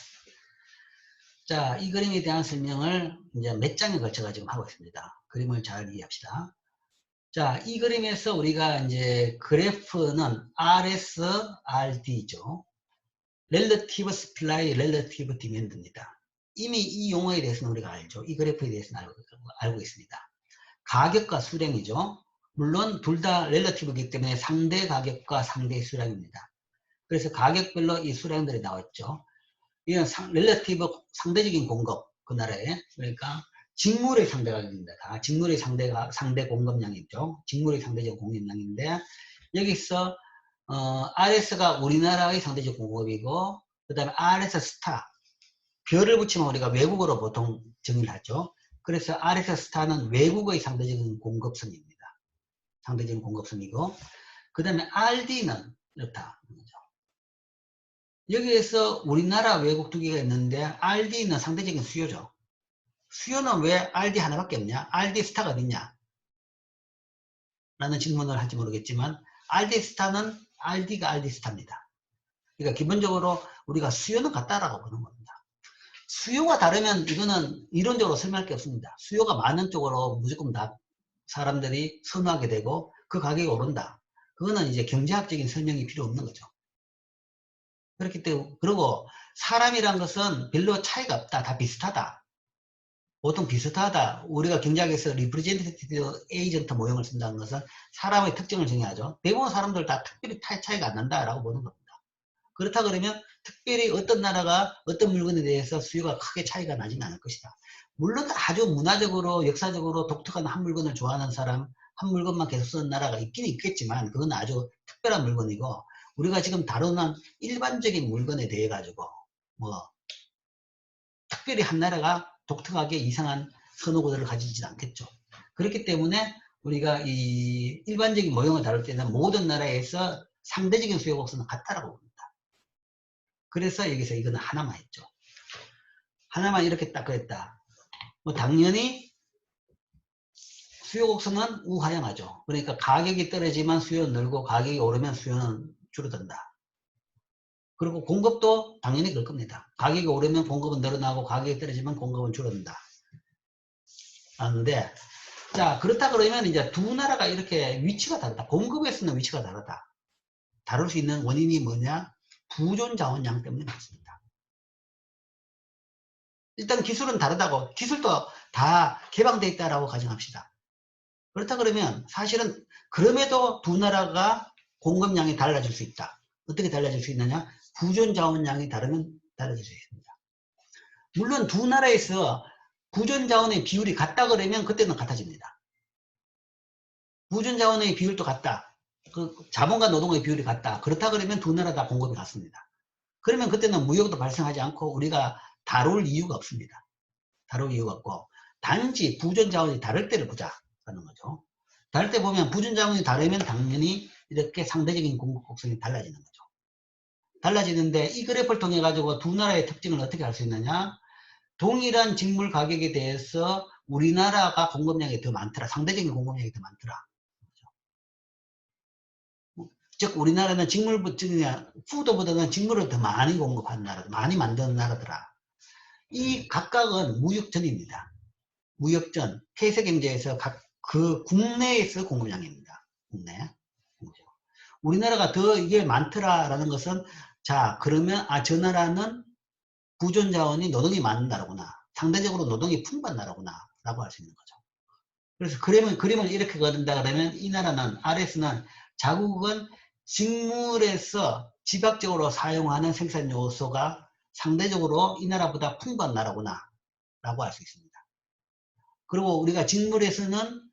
자, 이 그림에 대한 설명을 이제 몇 장에 걸쳐 지금 하고 있습니다. 그림을 잘 이해합시다. 자, 이 그림에서 우리가 이제 그래프는 RSRD죠. Relative Supply, Relative Demand입니다. 이미 이 용어에 대해서는 우리가 알죠. 이 그래프에 대해서는 알고 있습니다. 가격과 수량이죠. 물론 둘 다 렐러티브이기 때문에 상대 가격과 상대 수량입니다. 그래서 가격별로 이 수량들이 나왔죠. 이건 렐러티브 상대적인 공급, 그 나라에. 그러니까 직물의 상대 가격입니다. 다 직물의 상대 공급량이죠. 직물의 상대적 공급량인데 여기서 RS가 우리나라의 상대적 공급이고 그 다음에 RS 스타 별을 붙이면 우리가 외국어로 보통 정의하죠. 그래서 RS 스타는 외국의 상대적인 공급성입니다. 상대적인 공급성이고 그 다음에 RD는 이렇다. 여기에서 우리나라 외국 두 개가 있는데 RD는 상대적인 수요죠. 수요는 왜 RD 하나밖에 없냐? RD 스타가 어딨냐? 라는 질문을 할지 모르겠지만 RD 스타는 RD가 RD 스타입니다. 그러니까 기본적으로 우리가 수요는 같다라고 보는 겁니다. 수요가 다르면 이거는 이론적으로 설명할 게 없습니다. 수요가 많은 쪽으로 무조건 다 사람들이 선호하게 되고 그 가격이 오른다. 그거는 이제 경제학적인 설명이 필요 없는 거죠. 그렇기 때문에 그리고 사람이란 것은 별로 차이가 없다. 다 비슷하다. 보통 비슷하다. 우리가 경제학에서 리프레젠테이티브 에이전트 모형을 쓴다는 것은 사람의 특징을 정의하죠. 대부분 사람들 다 특별히 차이가 안 난다라고 보는 겁니다. 그렇다 그러면 특별히 어떤 나라가 어떤 물건에 대해서 수요가 크게 차이가 나지는 않을 것이다. 물론 아주 문화적으로 역사적으로 독특한 한 물건을 좋아하는 사람, 한 물건만 계속 쓰는 나라가 있긴 있겠지만 그건 아주 특별한 물건이고 우리가 지금 다루는 일반적인 물건에 대해 가지고 뭐 특별히 한 나라가 독특하게 이상한 선호도를 가지지 않겠죠. 그렇기 때문에 우리가 이 일반적인 모형을 다룰 때는 모든 나라에서 상대적인 수요 곡선은 같다라고 봅니다. 그래서 여기서 이거는 하나만 했죠. 하나만 이렇게 딱 그랬다. 뭐 당연히 수요 곡선은 우하향하죠. 그러니까 가격이 떨어지면 수요는 늘고 가격이 오르면 수요는 줄어든다. 그리고 공급도 당연히 그럴 겁니다. 가격이 오르면 공급은 늘어나고 가격이 떨어지면 공급은 줄어든다. 하는데 자 그렇다 그러면 이제 두 나라가 이렇게 위치가 다르다. 공급에서는 위치가 다르다. 다룰 수 있는 원인이 뭐냐? 부존 자원량 때문에 그렇습니다. 일단 기술은 다르다고 기술도 다 개방되어 있다라고 가정합시다. 그렇다 그러면 사실은 그럼에도 두 나라가 공급량이 달라질 수 있다. 어떻게 달라질 수 있느냐? 부존 자원량이 다르면 달라질 수 있습니다. 물론 두 나라에서 부존 자원의 비율이 같다 그러면 그때는 같아집니다. 부존 자원의 비율도 같다. 그 자본과 노동의 비율이 같다. 그렇다 그러면 두 나라 다 공급이 같습니다. 그러면 그때는 무역도 발생하지 않고 우리가 다룰 이유가 없습니다. 다룰 이유가 없고 단지 부존 자원이 다를 때를 보자라는 거죠. 다를 때 보면 부존 자원이 다르면 당연히 이렇게 상대적인 공급 곡선이 달라지는 거죠. 달라지는데 이 그래프를 통해 가지고 두 나라의 특징을 어떻게 알 수 있느냐? 동일한 직물 가격에 대해서 우리나라가 공급량이 더 많더라. 상대적인 공급량이 더 많더라. 즉 우리나라는 푸드보다는 직물을 더 많이 공급하는 나라, 많이 만드는 나라더라. 이 각각은 무역전입니다. 무역전, 폐쇄경제에서 그 국내에서 공급량입니다. 국내. 우리나라가 더 이게 많더라라는 것은 자 그러면 저 나라는 부존 자원이 노동이 많은 나라구나. 상대적으로 노동이 풍부한 나라구나 라고 할 수 있는 거죠. 그래서 그림을 이렇게 그린다 그러면 이 나라는 RS는 자국은 직물에서 지박적으로 사용하는 생산 요소가 상대적으로 이 나라보다 풍부한 나라구나 라고 할 수 있습니다. 그리고 우리가 직물에서는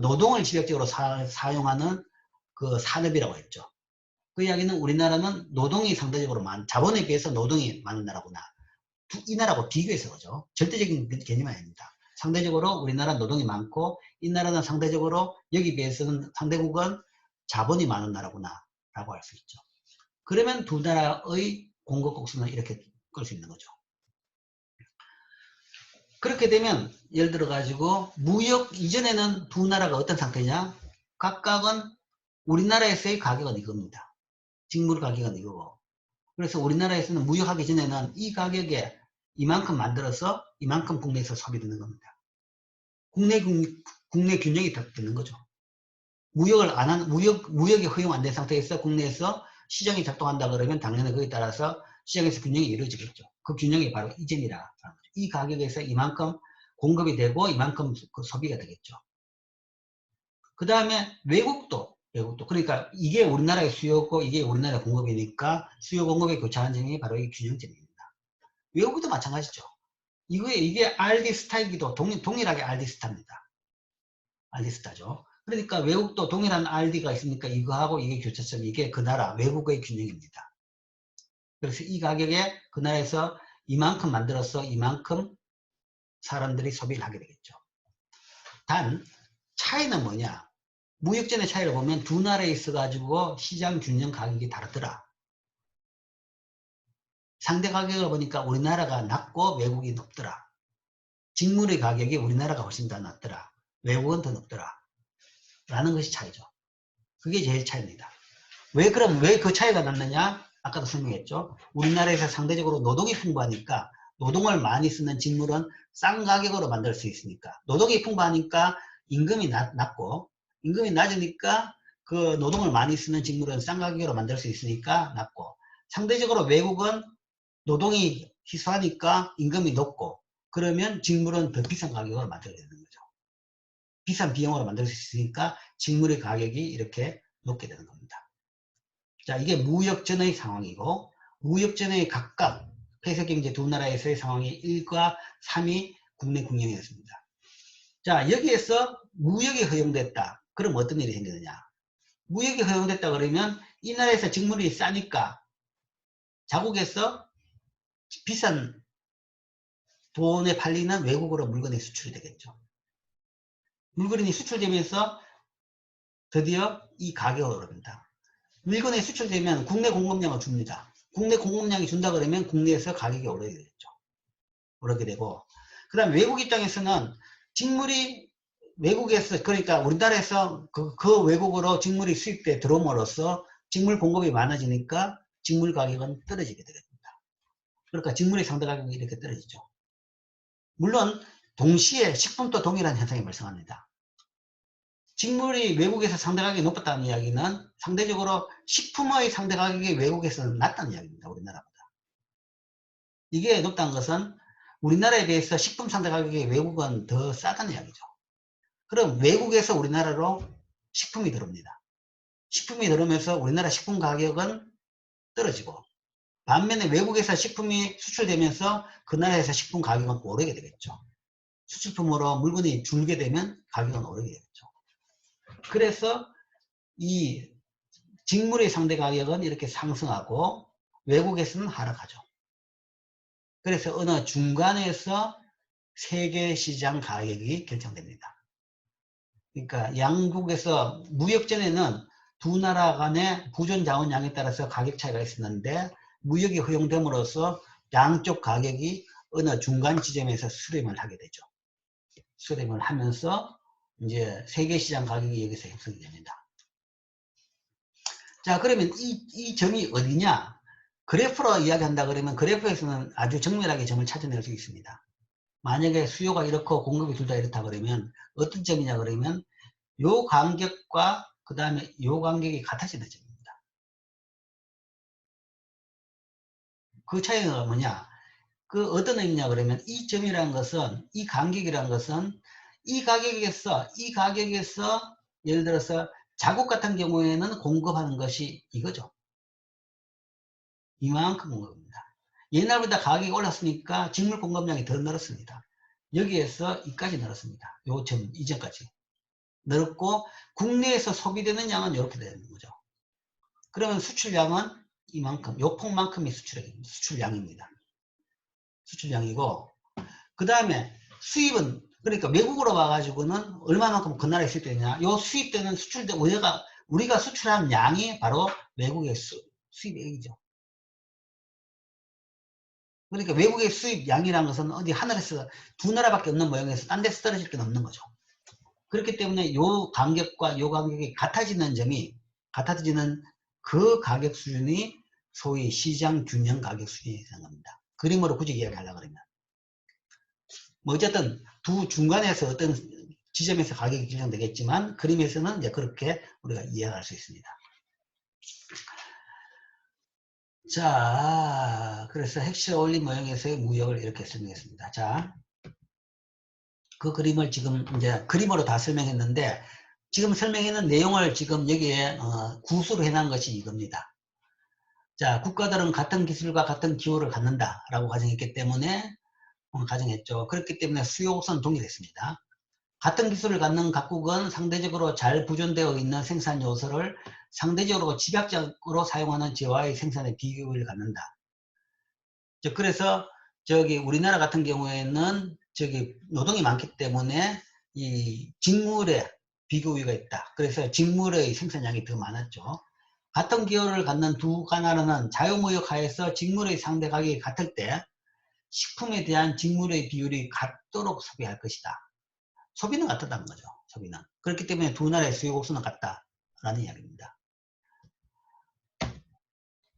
노동을 지역적으로 사용하는 그 산업이라고 했죠. 그 이야기는 우리나라는 노동이 상대적으로 자본에 비해서 노동이 많은 나라구나. 이 나라하고 비교해서 그죠. 절대적인 개념이 아닙니다. 상대적으로 우리나라 노동이 많고 이 나라는 상대적으로 여기 비해서는 상대국은 자본이 많은 나라구나 라고 할 수 있죠. 그러면 두 나라의 공급 곡선을 이렇게 끌 수 있는 거죠. 그렇게 되면 예를 들어 가지고 무역 이전에는 두 나라가 어떤 상태냐, 각각은 우리나라에서의 가격은 이겁니다. 직물 가격은 이거고, 그래서 우리나라에서는 무역하기 전에는 이 가격에 이만큼 만들어서 이만큼 국내에서 소비되는 겁니다. 국내 균형이 되는 거죠. 무역을 안 한, 무역이 허용 안 된 상태에서 국내에서 시장이 작동한다 그러면 당연히 거기에 따라서 시장에서 균형이 이루어지겠죠. 그 균형이 바로 이전이라. 이 가격에서 이만큼 공급이 되고 이만큼 소비가 되겠죠. 그 다음에 외국도. 그러니까 이게 우리나라의 수요고 이게 우리나라의 공급이니까 수요 공급의 교차환경이 바로 이 균형점입니다. 외국도 마찬가지죠. 이게 RD스타이기도 동일하게 RD스타입니다. RD스타죠. 그러니까 외국도 동일한 RD가 있으니까 이거하고 이게 교차점, 이게 그 나라 외국의 균형입니다. 그래서 이 가격에 그 나라에서 이만큼 만들어서 이만큼 사람들이 소비를 하게 되겠죠. 단 차이는 뭐냐? 무역전의 차이를 보면 두 나라에 있어가지고 시장 균형 가격이 다르더라. 상대 가격을 보니까 우리나라가 낮고 외국이 높더라. 직물의 가격이 우리나라가 훨씬 더 낮더라. 외국은 더 높더라. 라는 것이 차이죠. 그게 제일 차이입니다. 왜 그 차이가 났느냐? 아까도 설명했죠. 우리나라에서 상대적으로 노동이 풍부하니까 노동을 많이 쓰는 직물은 싼 가격으로 만들 수 있으니까, 노동이 풍부하니까 임금이 낮고, 임금이 낮으니까 그 노동을 많이 쓰는 직물은 싼 가격으로 만들 수 있으니까 낮고, 상대적으로 외국은 노동이 희소하니까 임금이 높고, 그러면 직물은 더 비싼 가격으로 만들어야 되는 거죠. 비싼 비용으로 만들 수 있으니까 직물의 가격이 이렇게 높게 되는 겁니다. 자, 이게 무역전의 상황이고, 무역전의 각각 폐쇄경제 두 나라에서의 상황이 1과 3이 국내 국영이었습니다. 자, 여기에서 무역이 허용됐다. 그럼 어떤 일이 생기느냐? 무역이 허용됐다 그러면 이 나라에서 직물이 싸니까 자국에서 비싼 돈에 팔리는 외국으로 물건이 수출이 되겠죠. 물건이 수출되면서 드디어 이 가격이 오릅니다. 물건이 수출되면 국내 공급량을 줍니다. 국내 공급량이 준다 그러면 국내에서 가격이 오르게 되겠죠. 오르게 되고, 그 다음 외국 입장에서는 직물이 외국에서, 그러니까 우리나라에서 그 외국으로 직물이 수입돼 들어옴으로써 직물 공급이 많아지니까 직물 가격은 떨어지게 되겠습니다. 그러니까 직물의 상대 가격이 이렇게 떨어지죠. 물론 동시에 식품도 동일한 현상이 발생합니다. 직물이 외국에서 상대 가격이 높았다는 이야기는 상대적으로 식품의 상대 가격이 외국에서는 낮다는 이야기입니다. 우리나라보다. 이게 높다는 것은 우리나라에 비해서 식품 상대 가격이 외국은 더 싸다는 이야기죠. 그럼 외국에서 우리나라로 식품이 들어옵니다. 식품이 들어오면서 우리나라 식품 가격은 떨어지고, 반면에 외국에서 식품이 수출되면서 그 나라에서 식품 가격은 오르게 되겠죠. 수출품으로 물건이 줄게 되면 가격은 오르게 되겠죠. 그래서 이 직물의 상대 가격은 이렇게 상승하고 외국에서는 하락하죠. 그래서 어느 중간에서 세계시장 가격이 결정됩니다. 그러니까 양국에서 무역전에는 두 나라 간의 부존 자원량에 따라서 가격 차이가 있었는데, 무역이 허용됨으로써 양쪽 가격이 어느 중간 지점에서 수렴을 하게 되죠. 수렴을 하면서 이제 세계시장 가격이 여기서 형성이 됩니다. 자, 그러면 이 점이 어디냐? 그래프로 이야기한다 그러면 그래프에서는 아주 정밀하게 점을 찾아낼 수 있습니다. 만약에 수요가 이렇고 공급이 둘 다 이렇다 그러면 어떤 점이냐 그러면 요 간격과 그 다음에 요 간격이 같아지는 점입니다. 그 차이가 뭐냐? 그 어떤 의미냐 그러면 이 점이라는 것은, 이 간격이라는 것은 이 가격에서 예를 들어서 자국 같은 경우에는 공급하는 것이 이거죠. 이만큼 공급입니다. 옛날보다 가격이 올랐으니까 직물 공급량이 더 늘었습니다. 여기에서 이까지 늘었습니다. 요 점 이전까지 늘었고, 국내에서 소비되는 양은 이렇게 되는 거죠. 그러면 수출량은 이만큼, 요 폭만큼이 수출량입니다. 수출량이고, 그 다음에 수입은, 그러니까 외국으로 와가지고는 얼마만큼 그 나라에 수입되느냐, 요 수입되는 수출된 원료가 우리가 수출한 양이 바로 외국의 수입액이죠. 그러니까 외국의 수입 양이라는 것은 어디 하늘에서 두 나라밖에 없는 모양에서 딴 데서 떨어질 게 없는 거죠. 그렇기 때문에 요 간격과 요 간격이 같아지는 그 가격 수준이 소위 시장 균형 가격 수준이 되는 겁니다. 그림으로 굳이 이야기하려고 그러면. 뭐 어쨌든 두 중간에서 어떤 지점에서 가격이 결정되겠지만 그림에서는 이제 그렇게 우리가 이해할 수 있습니다. 자, 그래서 핵실 올린 모형에서의 무역을 이렇게 설명했습니다. 자, 그 그림을 지금 이제 그림으로 다 설명했는데 지금 설명했는 내용을 지금 여기에 구수로 해놓은 것이 이겁니다. 자, 국가들은 같은 기술과 같은 기호를 갖는다라고 가정했기 때문에 가정했죠. 그렇기 때문에 수요국선 동일했습니다. 같은 기술을 갖는 각국은 상대적으로 잘 보존되어 있는 생산 요소를 상대적으로 집약적으로 사용하는 재화의 생산에 비교를 갖는다. 그래서 저기 우리나라 같은 경우에는 저기 노동이 많기 때문에 이 직물에 비교우위가 있다. 그래서 직물의 생산량이 더 많았죠. 같은 기호를 갖는 두 나라는 자유무역 하에서 직물의 상대 가격이 같을 때 식품에 대한 직물의 비율이 같도록 소비할 것이다. 소비는 같다는 거죠. 소비는. 그렇기 때문에 두 나라의 수요 곡수는 같다라는 이야기입니다.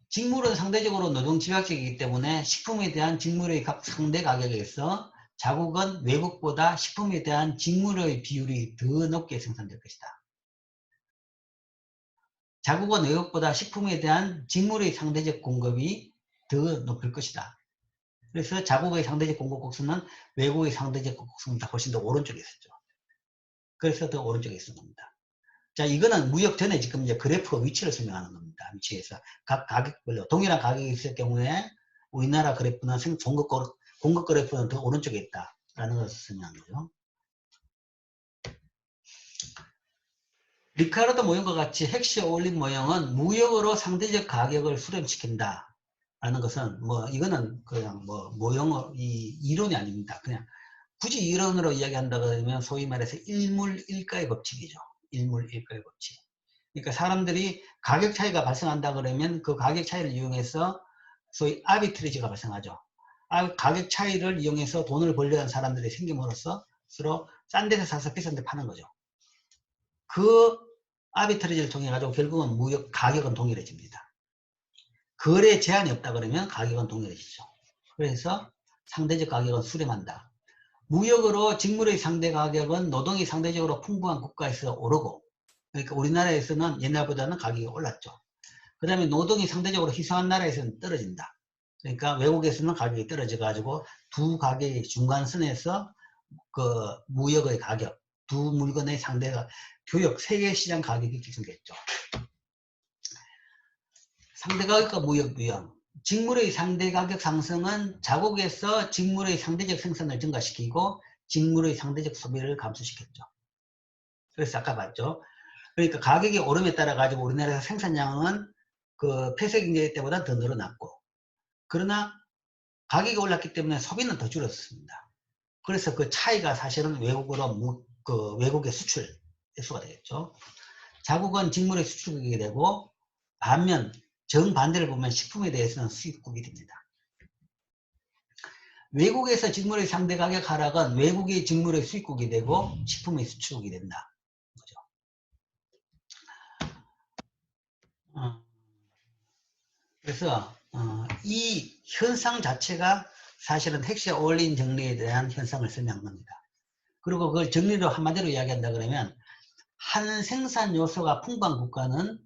직물은 상대적으로 노동 집약적이기 때문에 식품에 대한 직물의 각 상대 가격에서 자국은 외국보다 식품에 대한 직물의 비율이 더 높게 생산될 것이다. 자국은 외국보다 식품에 대한 직물의 상대적 공급이 더 높을 것이다. 그래서 자국의 상대적 공급 곡수는 외국의 상대적 곡수보다 훨씬 더 오른쪽에 있었죠. 그래서 더 오른쪽에 있는 겁니다. 자, 이거는 무역 전에 지금 이제 그래프 위치를 설명하는 겁니다. 위치에서 각 가격별로 동일한 가격이 있을 경우에 우리나라 그래프는 공급 그래프는 더 오른쪽에 있다라는 것을 설명하는 거죠. 리카르도 모형과 같이 핵시 올린 모형은 무역으로 상대적 가격을 수렴시킨다. 라는 것은 뭐 이거는 그냥 뭐 모형어 이 이론이 아닙니다. 그냥 굳이 이론으로 이야기한다 그러면 소위 말해서 일물일가의 법칙이죠. 일물일가의 법칙. 그러니까 사람들이 가격 차이가 발생한다 그러면 그 가격 차이를 이용해서 소위 아비트리지가 발생하죠. 가격 차이를 이용해서 돈을 벌려는 사람들이 생김으로써 서로 싼 데서 사서 비싼 데 파는 거죠. 그 아비트리지를 통해 가지고 결국은 무역 가격은 동일해집니다. 거래 제한이 없다 그러면 가격은 동일해지죠. 그래서 상대적 가격은 수렴한다. 무역으로 직물의 상대 가격은 노동이 상대적으로 풍부한 국가에서 오르고, 그러니까 우리나라에서는 옛날보다는 가격이 올랐죠. 그 다음에 노동이 상대적으로 희소한 나라에서는 떨어진다. 그러니까 외국에서는 가격이 떨어져 가지고 두 가격의 중간선에서 그 무역의 가격, 두 물건의 상대가 교역 세계시장 가격이 결정됐죠. 상대가격과 무역 유형. 직물의 상대가격 상승은 자국에서 직물의 상대적 생산을 증가시키고 직물의 상대적 소비를 감소시켰죠. 그래서 아까 봤죠. 그러니까 가격이 오름에 따라 가지고 우리나라에서 생산량은 그 폐쇄경제 때보다 더 늘어났고, 그러나 가격이 올랐기 때문에 소비는 더 줄었습니다. 그래서 그 차이가 사실은 외국으로 그 외국의 수출 액수가 되겠죠. 자국은 직물의 수출국이 되고 반면 정반대를 보면 식품에 대해서는 수입국이 됩니다. 외국에서 직물의 상대 가격 하락은 외국의 직물의 수입국이 되고 식품의 수출국이 된다. 그죠? 그래서 이 현상 자체가 사실은 핵시에 어울린 정리에 대한 현상을 설명한 겁니다. 그리고 그걸 정리로 한마디로 이야기한다 그러면 한 생산 요소가 풍부한 국가는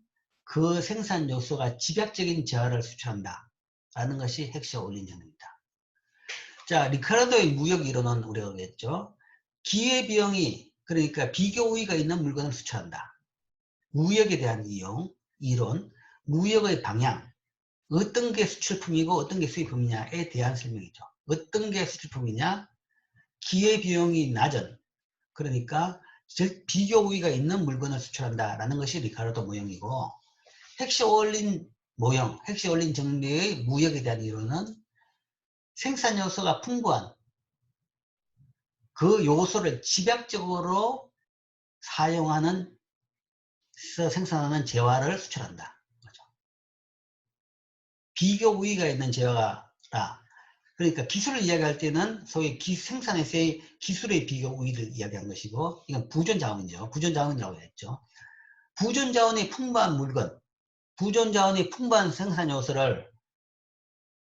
그 생산 요소가 집약적인 재화를 수출한다 라는 것이 핵시에 어울린 정리입니다. 자, 리카르도의 무역 이론은 우리가 그랬죠. 기회비용이 그러니까 비교 우위가 있는 물건을 수출한다. 무역에 대한 이론, 무역의 방향, 어떤 게 수출품이고 어떤 게 수입품이냐에 대한 설명이죠. 어떤 게 수출품이냐? 기회비용이 낮은, 그러니까 즉 비교 우위가 있는 물건을 수출한다라는 것이 리카르도 모형이고, 핵시 올린 모형, 핵시 올린 정리의 무역에 대한 이론은 생산 요소가 풍부한 그 요소를 집약적으로 사용하는 생산하는 재화를 수출한다. 그렇죠? 비교 우위가 있는 재화라. 그러니까 기술을 이야기할 때는 소위 생산에서의 기술의 비교 우위를 이야기한 것이고, 이건 부존자원이죠. 부존자원이라고 했죠. 부존자원이 풍부한 물건, 부존자원이 풍부한 생산 요소를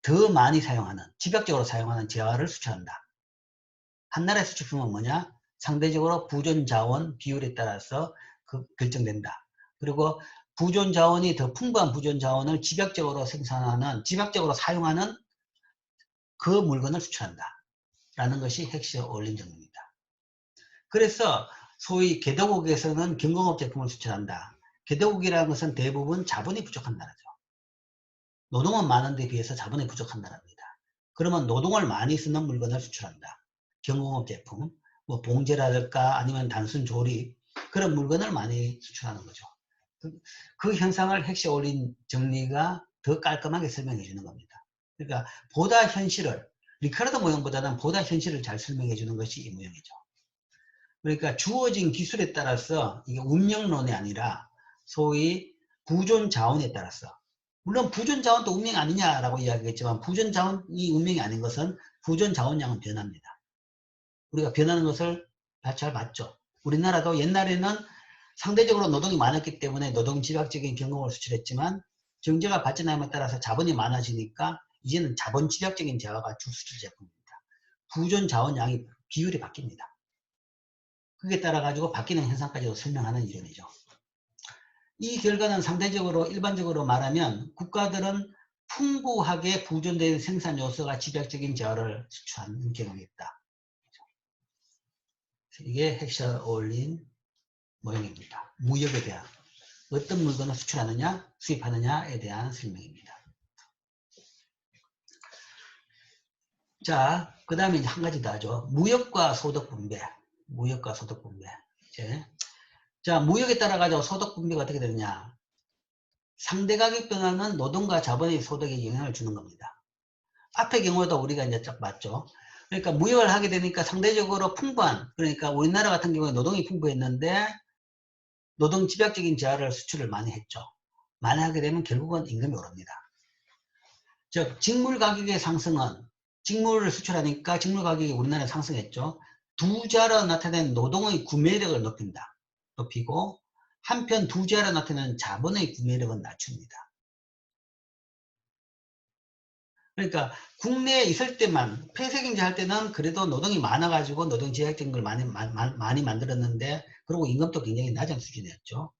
더 많이 사용하는, 집약적으로 사용하는 재화를 수출한다. 한 나라의 수출품은 뭐냐? 상대적으로 부존자원 비율에 따라서 결정된다. 그리고 부존자원이 더 풍부한 부존자원을 집약적으로 생산하는, 집약적으로 사용하는 그 물건을 수출한다. 라는 것이 헥시어 어울린 정리입니다. 그래서 소위 개도국에서는 경공업 제품을 수출한다. 개도국이라는 것은 대부분 자본이 부족한 나라죠. 노동은 많은데 비해서 자본이 부족한 나라입니다. 그러면 노동을 많이 쓰는 물건을 수출한다. 경공업 제품, 뭐 봉제라든가 아니면 단순 조립, 그런 물건을 많이 수출하는 거죠. 그 현상을 헥시어 어울린 정리가 더 깔끔하게 설명해 주는 겁니다. 그러니까 보다 현실을, 리카르도 모형보다는 보다 현실을 잘 설명해 주는 것이 이 모형이죠. 그러니까 주어진 기술에 따라서 이게 운명론이 아니라 소위 부존 자원에 따라서, 물론 부존 자원도 운명 아니냐라고 이야기했지만 부존 자원이 운명이 아닌 것은 부존 자원량은 변합니다. 우리가 변하는 것을 잘 봤죠. 우리나라도 옛날에는 상대적으로 노동이 많았기 때문에 노동 집약적인 경공을 수출했지만 경제가 발전함에 따라서 자본이 많아지니까 이제는 자본 집약적인 재화가 주 수출 제품입니다. 부존 자원량이 비율이 바뀝니다. 그에 따라 가지고 바뀌는 현상까지도 설명하는 이론이죠. 이 결과는 상대적으로 일반적으로 말하면 국가들은 풍부하게 부존된 생산 요소가 집약적인 재화를 수출하는 경우가 있다. 이게 헥시어 어울린 모형입니다. 무역에 대한 어떤 물건을 수출하느냐 수입하느냐에 대한 설명입니다. 자, 그 다음에 한 가지 더 하죠. 무역과 소득 분배. 무역과 소득 분배. 이제 자, 무역에 따라 가지고 소득 분배가 어떻게 되느냐. 상대 가격 변화는 노동과 자본의 소득에 영향을 주는 겁니다. 앞의 경우도 우리가 이제 쫙 봤죠. 그러니까 무역을 하게 되니까 상대적으로 풍부한, 그러니까 우리나라 같은 경우에 노동이 풍부했는데 노동 집약적인 재화를 수출을 많이 했죠. 많이 하게 되면 결국은 임금이 오릅니다. 즉 직물 가격의 상승은, 직물을 수출하니까 직물 가격이 우리나라에 상승했죠. 두 자로 나타낸 노동의 구매력을 높이고 한편 두 자로 나타낸 자본의 구매력은 낮춥니다. 그러니까 국내에 있을 때만, 폐쇄경제 할 때는 그래도 노동이 많아가지고 노동 제약적인 걸 많이 만들었는데, 그리고 임금도 굉장히 낮은 수준이었죠.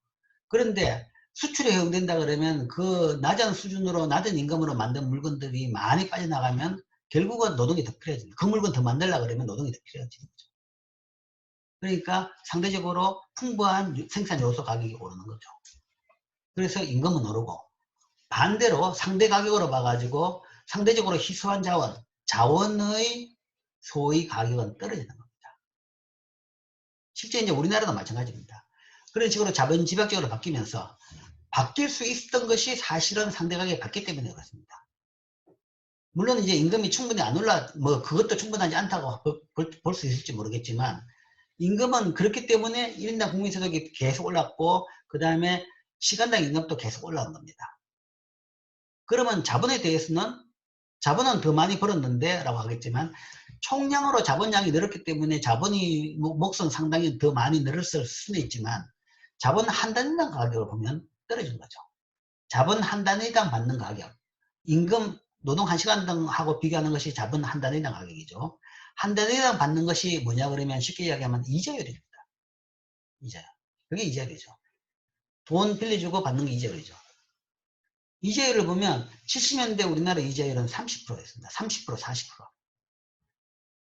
그런데 수출에 허용된다 그러면 그 낮은 수준으로, 낮은 임금으로 만든 물건들이 많이 빠져나가면 결국은 노동이 더 필요해집니다. 그 물건 더 만들려고 그러면 노동이 더 필요해지는 거죠. 그러니까 상대적으로 풍부한 생산 요소 가격이 오르는 거죠. 그래서 임금은 오르고, 반대로 상대 가격으로 봐가지고 상대적으로 희소한 자원의 소위 가격은 떨어지는 겁니다. 실제 이제 우리나라도 마찬가지입니다. 그런 식으로 자본 집약적으로 바뀌면서 바뀔 수 있었던 것이 사실은 상대 가격이 바뀌기 때문에 그렇습니다. 물론 이제 임금이 충분히 안 그것도 충분하지 않다고 볼 수 있을지 모르겠지만, 임금은 그렇기 때문에 1인당 국민소득이 계속 올랐고, 그 다음에 시간당 임금도 계속 올라간 겁니다. 그러면 자본에 대해서는, 자본은 더 많이 벌었는데 라고 하겠지만, 총량으로 자본량이 늘었기 때문에 자본이 몫은 상당히 더 많이 늘었을 수는 있지만, 자본 한 단위당 가격을 보면 떨어진 거죠. 자본 한 단위당 받는 가격, 임금, 노동 한 시간당 하고 비교하는 것이 자본 한 단위당 가격이죠. 한 단위당 받는 것이 뭐냐 그러면 쉽게 이야기하면 이자율입니다. 이자율. 그게 이자율이죠. 돈 빌려주고 받는 게 이자율이죠. 이자율을 보면 70년대 우리나라 이자율은 30%였습니다. 30%, 40%.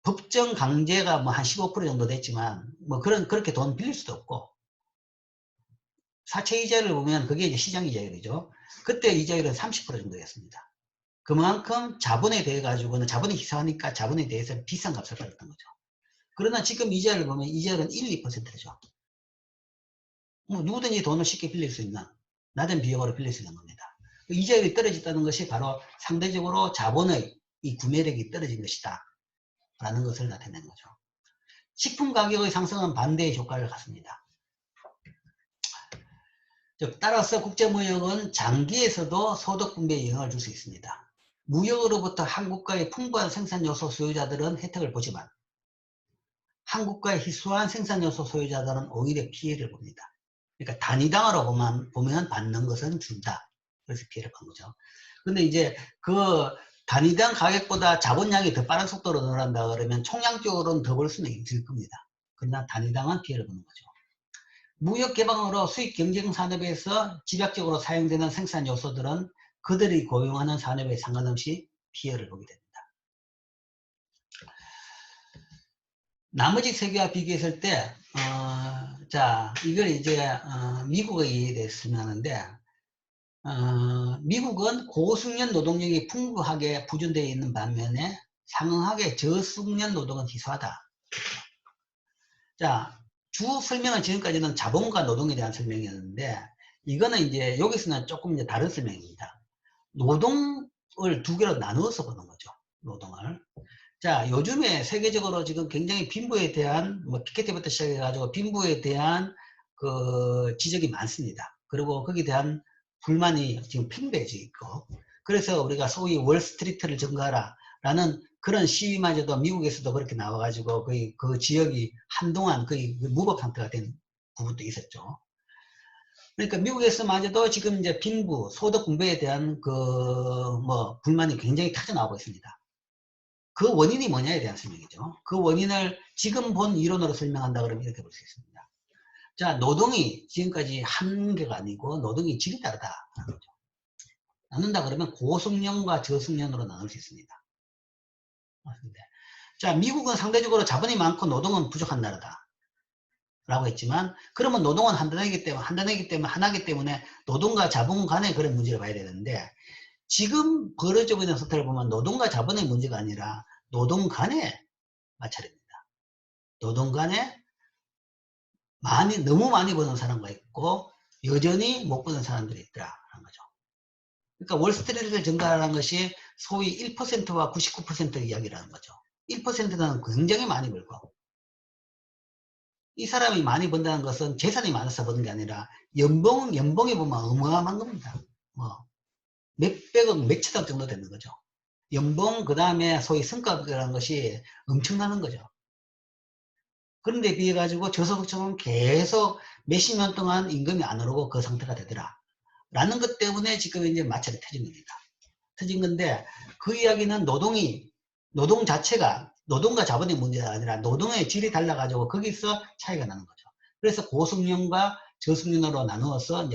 법정 강제가 뭐 한 15% 정도 됐지만, 뭐 그렇게 돈 빌릴 수도 없고, 사채 이자율을 보면 그게 이제 시장 이자율이죠. 그때 이자율은 30% 정도였습니다. 그만큼 자본에 대해 가지고는, 자본이 희소하니까 자본에 대해서는 비싼 값을 받았던 거죠. 그러나 지금 이자율을 보면 이자율은 1, 2%죠. 뭐 누구든지 돈을 쉽게 빌릴 수 있는, 낮은 비용으로 빌릴 수 있는 겁니다. 이자율이 떨어졌다는 것이 바로 상대적으로 자본의 이 구매력이 떨어진 것이다 라는 것을 나타낸 거죠. 식품 가격의 상승은 반대의 효과를 갖습니다. 즉 따라서 국제무역은 장기에서도 소득 분배에 영향을 줄 수 있습니다. 무역으로부터 한국과의 풍부한 생산요소 소유자들은 혜택을 보지만 한국과의 희소한 생산요소 소유자들은 오히려 피해를 봅니다. 그러니까 단위당으로 보면 받는 것은 준다. 그래서 피해를 본 거죠. 근데 이제 그 단위당 가격보다 자본량이 더 빠른 속도로 늘어난다 그러면 총량적으로는 더 벌 수는 있을 겁니다. 그러나 단위당은 피해를 보는 거죠. 무역 개방으로 수익 경쟁 산업에서 집약적으로 사용되는 생산 요소들은 그들이 고용하는 산업에 상관없이 피해를 보게 됩니다. 나머지 세계와 비교했을 때, 자, 이걸 이제, 미국의 예에 대해서 설명하는데, 미국은 고숙련 노동력이 풍부하게 부존되어 있는 반면에 상응하게 저숙련 노동은 희소하다. 자, 주 설명은 지금까지는 자본과 노동에 대한 설명이었는데, 이거는 이제 여기서는 조금 이제 다른 설명입니다. 노동을 두 개로 나누어서 보는 거죠. 노동을. 자, 요즘에 세계적으로 지금 굉장히 빈부에 대한, 뭐, 피케티부터 시작해가지고 빈부에 대한 그 지적이 많습니다. 그리고 거기에 대한 불만이 지금 팽배해져 있고, 그래서 우리가 소위 월스트리트를 점거하라 라는 그런 시위마저도 미국에서도 그렇게 나와가지고 거의 그 지역이 한동안 거의 무법 상태가 된 부분도 있었죠. 그러니까 미국에서마저도 지금 이제 빈부, 소득 분배에 대한 그 뭐 불만이 굉장히 터져나오고 있습니다. 그 원인이 뭐냐에 대한 설명이죠. 그 원인을 지금 본 이론으로 설명한다 그러면 이렇게 볼 수 있습니다. 자, 노동이 지금까지 한 개가 아니고 노동이 질이 다르다라는 거죠. 나눈다 그러면 고숙련과 저숙련으로 나눌 수 있습니다. 자, 미국은 상대적으로 자본이 많고 노동은 부족한 나라다. 라고 했지만, 그러면 노동은 하나이기 때문에 노동과 자본 간의 그런 문제를 봐야 되는데, 지금 벌어지고 있는 사태를 보면 노동과 자본의 문제가 아니라 노동 간의 마찰입니다. 노동 간에 너무 많이 버는 사람과 있고, 여전히 못 버는 사람들이 있더라는 거죠. 그러니까 월스트리트를 증가하는 것이 소위 1%와 99%의 이야기라는 거죠. 1%는 굉장히 많이 벌고, 이 사람이 많이 번다는 것은 재산이 많아서 버는 게 아니라 연봉에 보면 어마어마한 겁니다. 뭐 몇백억, 몇천억 정도 되는 거죠. 연봉 그 다음에 소위 성과급이라는 것이 엄청나는 거죠. 그런데 비해 가지고 저소득층은 계속 몇십 년 동안 임금이 안 오르고 그 상태가 되더라. 라는 것 때문에 지금 이제 마찰이 터진 겁니다. 터진 건데 그 이야기는 노동 자체가 노동과 자본의 문제가 아니라 노동의 질이 달라가지고 거기서 차이가 나는 거죠. 그래서 고숙련과 저숙련으로 나누어서 이제